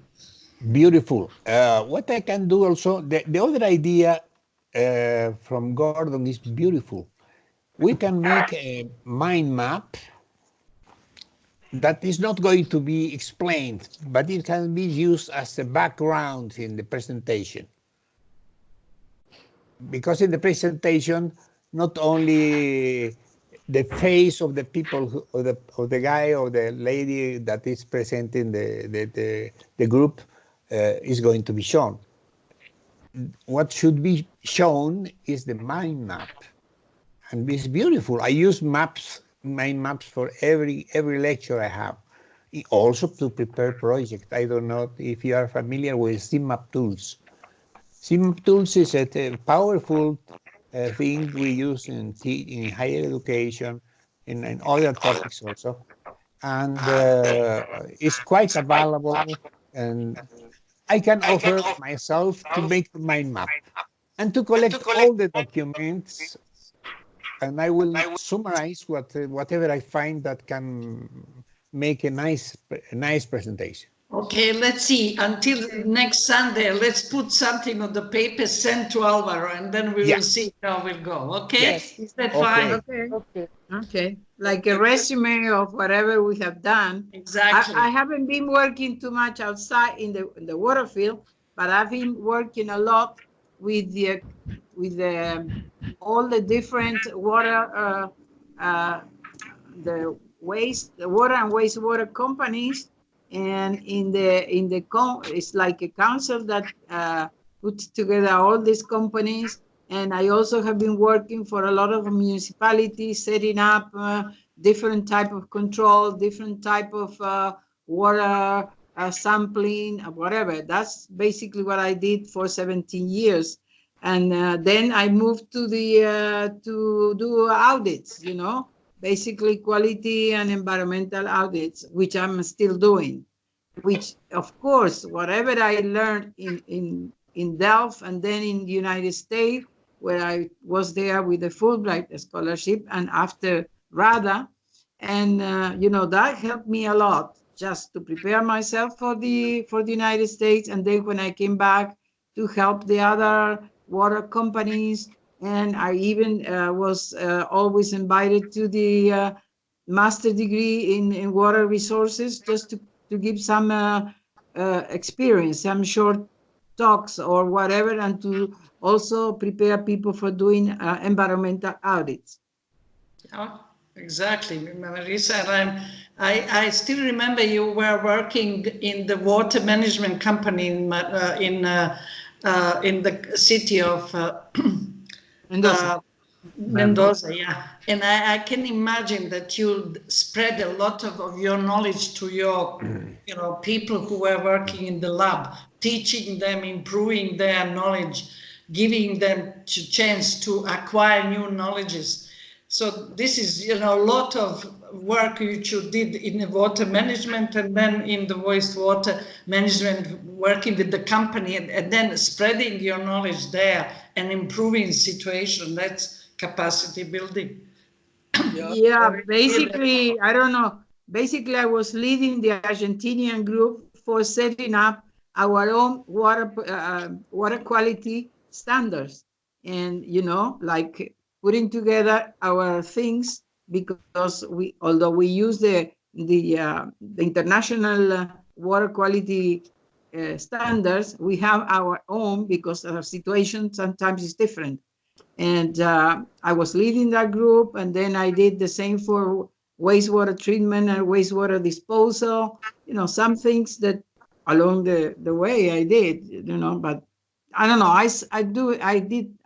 Speaker 2: Beautiful. What I can do also, the other idea from Gordon is beautiful. We can make a mind map that is not going to be explained, but it can be used as a background in the presentation. Because in the presentation, not only the face of the people, or the guy or the lady that is presenting the group is going to be shown. What should be shown is the mind map, and it's beautiful. I use mind maps for every lecture I have, also to prepare projects. I don't know if you are familiar with CMap tools. CMap tools is a powerful thing we use in higher education, in other topics also, and it's quite available. And I can offer myself to make the mind map and to collect all the documents, and I will summarize whatever I find that can make a nice presentation.
Speaker 3: Okay, let's see. Until next Sunday, let's put something on the paper, send to Alvaro, and then we will see how it will go. Okay?
Speaker 2: Yes.
Speaker 3: Is that fine?
Speaker 5: Okay. Like a resume of whatever we have done.
Speaker 3: Exactly.
Speaker 5: I haven't been working too much outside in the water field, but I've been working a lot with all the different water, the water and wastewater companies, and it's like a council that put together all these companies. And I also have been working for a lot of municipalities, setting up different type of control, different type of water sampling, whatever. That's basically what I did for 17 years. And then I moved to to do audits, you know, basically quality and environmental audits, which I'm still doing. Which, of course, whatever I learned in Delft and then in the United States, where I was there with the Fulbright scholarship and after RADA, and you know, that helped me a lot just to prepare myself for the United States. And then when I came back to help the other water companies, and I even was always invited to the master degree in water resources, just to give some experience, some short talks or whatever, and to also prepare people for doing environmental audits.
Speaker 3: Yeah, exactly, Marisa. And I still remember you were working in the water management company in the city of Mendoza, yeah. And I can imagine that you spread a lot of your knowledge to your, you know, people who were working in the lab, teaching them, improving their knowledge, giving them a chance to acquire new knowledges. So this is, you know, a lot of work which you did in the water management and then in the wastewater management, working with the company and then spreading your knowledge there and improving the situation. That's capacity building.
Speaker 5: Yeah, basically, I don't know. Basically, I was leading the Argentinian group for setting up our own water quality standards, and you know, like putting together our things, because although we use the international water quality standards, we have our own because our situation sometimes is different. And I was leading that group, and then I did the same for wastewater treatment and wastewater disposal. You know, some things that along the way I did, you know, but I don't know.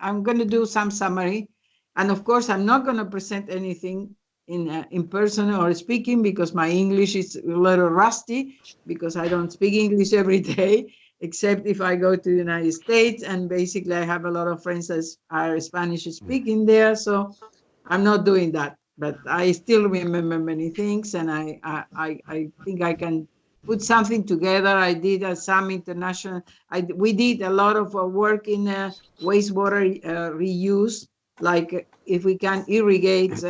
Speaker 5: I'm going to do some summary, and of course, I'm not going to present anything in person or speaking because my English is a little rusty because I don't speak English every day, except if I go to the United States, and basically I have a lot of friends that are Spanish speaking there, so I'm not doing that. But I still remember many things, and I think I can put something together. I did some international. We did a lot of work in wastewater reuse, like if we can irrigate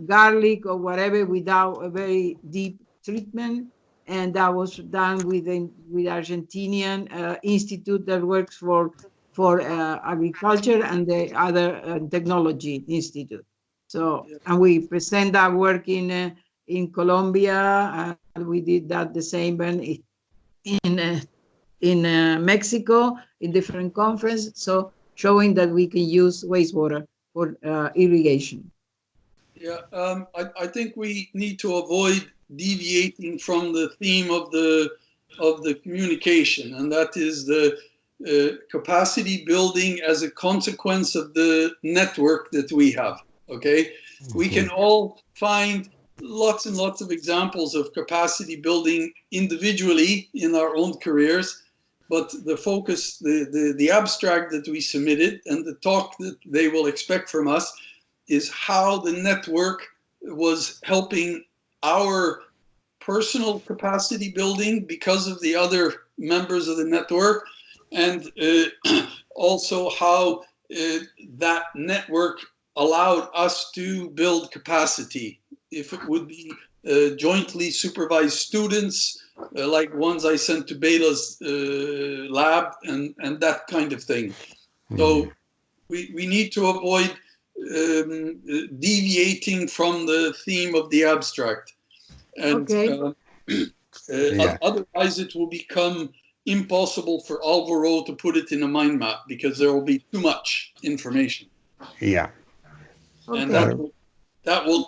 Speaker 5: garlic or whatever without a very deep treatment. And that was done with Argentinian institute that works for agriculture and the other technology institute. So, and we present that work in Colombia, and we did that the same in Mexico in different conferences. So, showing that we can use wastewater for irrigation.
Speaker 6: Yeah, I think we need to avoid deviating from the theme of the communication, and that is the capacity building as a consequence of the network that we have. Okay, we can all find lots and lots of examples of capacity building individually in our own careers, but the focus, the abstract that we submitted and the talk that they will expect from us is how the network was helping our personal capacity building because of the other members of the network, and also how that network allowed us to build capacity. If it would be jointly supervised students, like ones I sent to Bela's lab and that kind of thing. So we need to avoid deviating from the theme of the abstract. And otherwise it will become impossible for Alvaro to put it in a mind map because there will be too much information.
Speaker 2: Yeah.
Speaker 6: And that will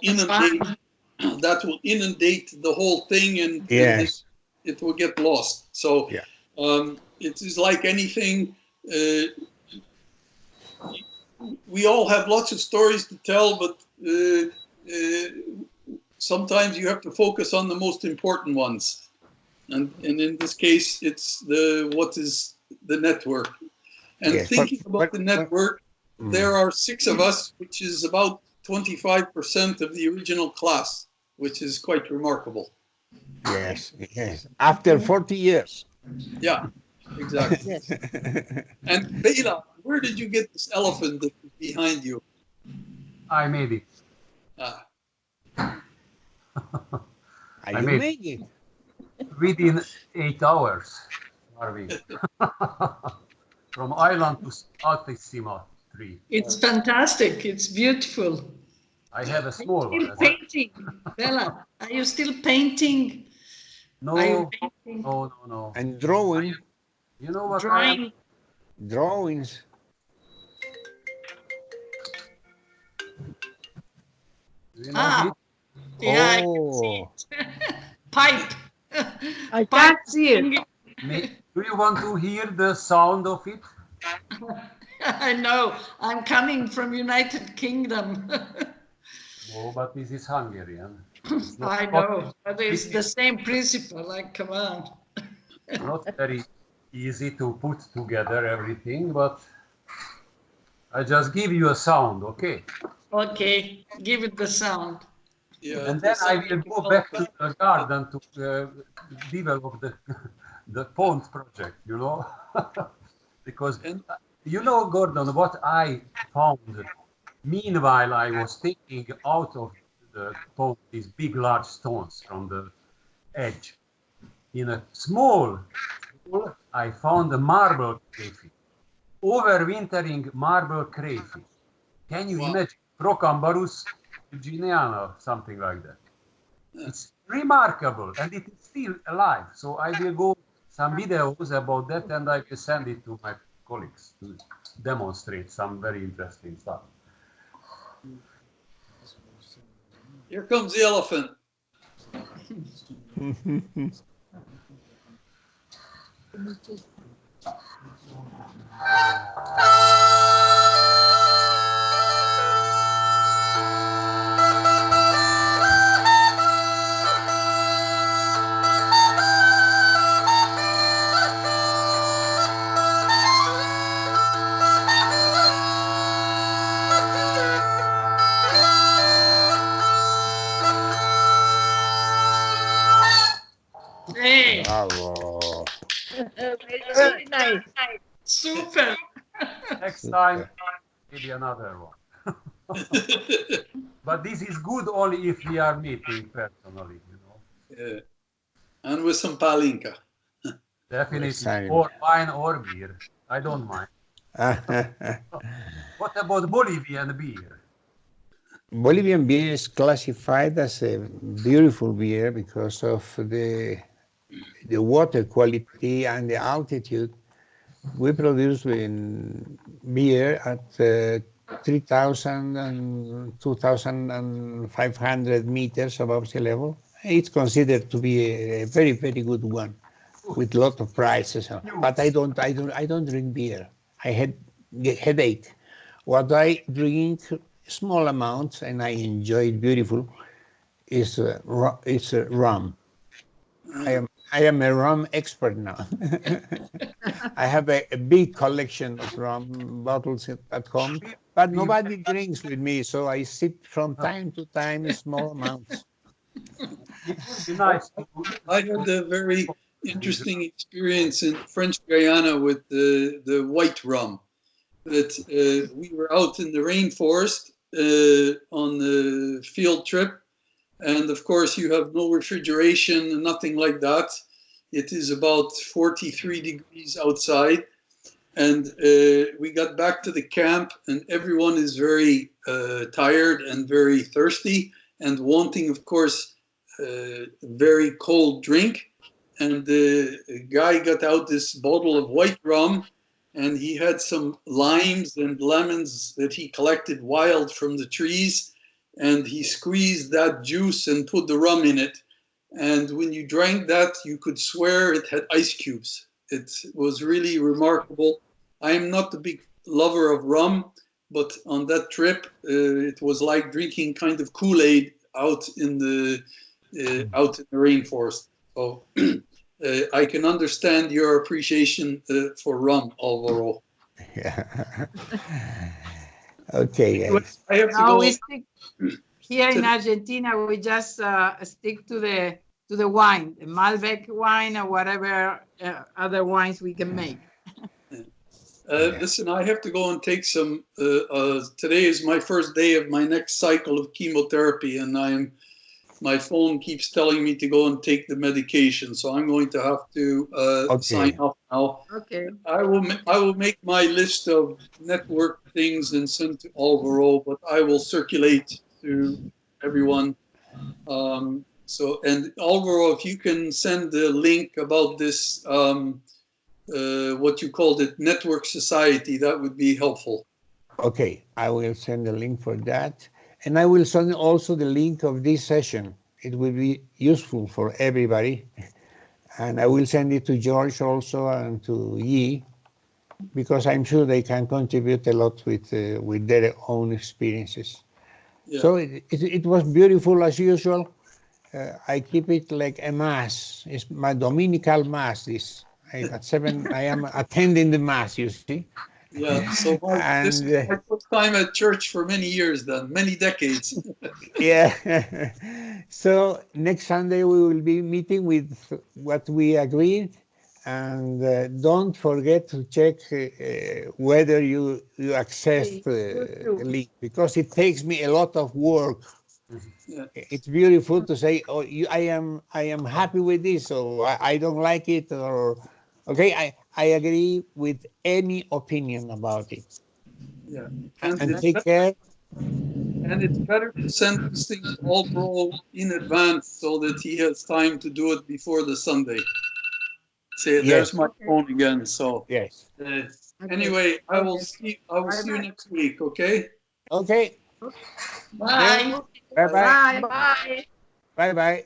Speaker 6: inundate the whole thing, and
Speaker 2: yes,
Speaker 6: it will get lost. So It is like anything. We all have lots of stories to tell, but sometimes you have to focus on the most important ones. And in this case, it's what is the network. And
Speaker 2: Yes,
Speaker 6: thinking about the network, there are 6 of us, which is about 25% of the original class, which is quite remarkable.
Speaker 2: Yes, yes. After 40 years.
Speaker 6: Yeah, exactly.
Speaker 1: Yes.
Speaker 6: And Bela, where did you get this elephant that is behind you?
Speaker 4: I made it.
Speaker 6: Ah.
Speaker 2: You made it.
Speaker 4: Within 8 hours, Marvin. From island to Altissima tree.
Speaker 3: It's fantastic. It's beautiful.
Speaker 4: I have a small
Speaker 3: Are you
Speaker 4: one.
Speaker 3: still painting, Bella? Are you still painting?
Speaker 4: No, no.
Speaker 2: And drawing.
Speaker 4: You know what?
Speaker 3: Drawing.
Speaker 2: Drawings.
Speaker 4: You know it?
Speaker 3: Yeah,
Speaker 2: Oh.
Speaker 3: pipe.
Speaker 5: I can't see it.
Speaker 4: Do you want to hear the sound of it?
Speaker 3: I know. I'm coming from United Kingdom.
Speaker 4: No, but this is Hungarian.
Speaker 3: I know, but it's the same principle. Like, come on.
Speaker 4: Not very easy to put together everything, but I just give you a sound, okay?
Speaker 3: Okay, give it the sound.
Speaker 6: Yeah,
Speaker 4: And then I will go back to the garden to develop the pond project, you know? Because, you know, Gordon, what I found, meanwhile I was taking out of the pond these big, large stones from the edge. In a small pool, I found a marble crayfish, overwintering marble crayfish. Can you imagine? Procambarus eugeniana, something like that. It's remarkable, and it is still alive. So I will go some videos about that, and I will send it to my colleagues to demonstrate some very interesting stuff.
Speaker 6: Here comes the elephant.
Speaker 3: Hey,
Speaker 2: Bravo.
Speaker 1: Very nice.
Speaker 3: super.
Speaker 4: Next time, maybe another one. But this is good only if we are meeting personally, you know.
Speaker 6: Yeah. And with some palinka.
Speaker 4: Definitely, or wine or beer. I don't mind. What about Bolivian beer?
Speaker 2: Bolivian beer is classified as a beautiful beer because of the water quality and the altitude. We produce beer at 3,000 and 2,500 meters above sea level. It's considered to be a very, very good one, with a lot of prices. But I don't drink beer. I had headache. What I drink, small amounts, and I enjoy it beautiful, is rum. I am a rum expert now. I have a big collection of rum bottles at home, but nobody drinks with me, so I sip from time to time in small amounts.
Speaker 4: It would be nice.
Speaker 6: I had a very interesting experience in French Guyana with the white rum. That we were out in the rainforest on the field trip, and of course you have no refrigeration, nothing like that. It is about 43 degrees outside, and we got back to the camp, and everyone is very tired and very thirsty and wanting, of course, very cold drink. And the guy got out this bottle of white rum, and he had some limes and lemons that he collected wild from the trees, and he squeezed that juice and put the rum in it. And when you drank that, you could swear it had ice cubes. It was really remarkable. I am not a big lover of rum, but on that trip, it was like drinking kind of Kool-Aid out in the rainforest. So I can understand your appreciation for rum, Alvaro.
Speaker 2: Yeah. Okay, guys.
Speaker 6: I have to
Speaker 5: No,
Speaker 6: go.
Speaker 5: we stick here in Argentina. We just stick to the wine, the Malbec wine or whatever other wines we can make.
Speaker 6: Listen, I have to go and take some. Today is my first day of my next cycle of chemotherapy, and my phone keeps telling me to go and take the medication. So I'm going to have to sign off now.
Speaker 5: Okay.
Speaker 6: I will make my list of network things and send to Alvaro, but I will circulate to everyone. And Alvaro, if you can send the link about this, what you called it, Network Society, that would be helpful.
Speaker 2: Okay, I will send the link for that. And I will send also the link of this session. It will be useful for everybody. And I will send it to George also and to Yi, because I'm sure they can contribute a lot with their own experiences. Yeah. So it was beautiful as usual. I keep it like a mass. It's my Dominical mass. At 7, I am attending the mass, you see.
Speaker 6: Yeah, so this is my first time at church for many years then, many decades.
Speaker 2: Yeah. So next Sunday we will be meeting with what we agreed, and don't forget to check whether you access the link, because it takes me a lot of work. Yeah. It's beautiful to say, oh, I am happy with this, or I don't like it, or okay, I agree with any opinion about it.
Speaker 6: Yeah,
Speaker 2: and take care.
Speaker 6: And it's better to send these things to Alvaro in advance so that he has time to do it before the Sunday. Say, there's my phone again. So
Speaker 2: yes.
Speaker 6: Anyway, I will see you next week. Okay.
Speaker 2: Okay.
Speaker 3: Bye.
Speaker 2: Bye bye.
Speaker 1: Bye.
Speaker 2: Bye bye.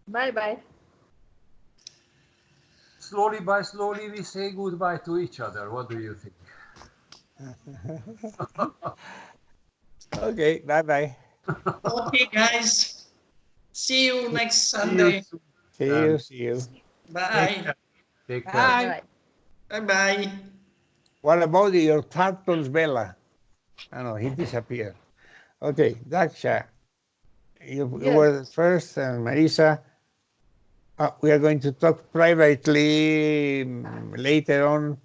Speaker 1: Bye bye.
Speaker 4: Slowly by slowly, we say goodbye to each other. What do you think?
Speaker 2: Okay, bye bye.
Speaker 3: Okay, guys. See you next Sunday.
Speaker 2: See you.
Speaker 3: Bye.
Speaker 4: Take care.
Speaker 3: Bye. Bye-bye.
Speaker 2: What about your turtles, Bella? I know, he disappeared. Okay, Daksha, you were first, and Marisa. We are going to talk privately later on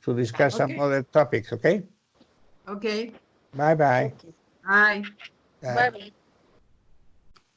Speaker 2: to discuss some other topics, okay?
Speaker 5: Okay.
Speaker 2: Bye-bye.
Speaker 5: Bye.
Speaker 2: Bye.
Speaker 1: Bye.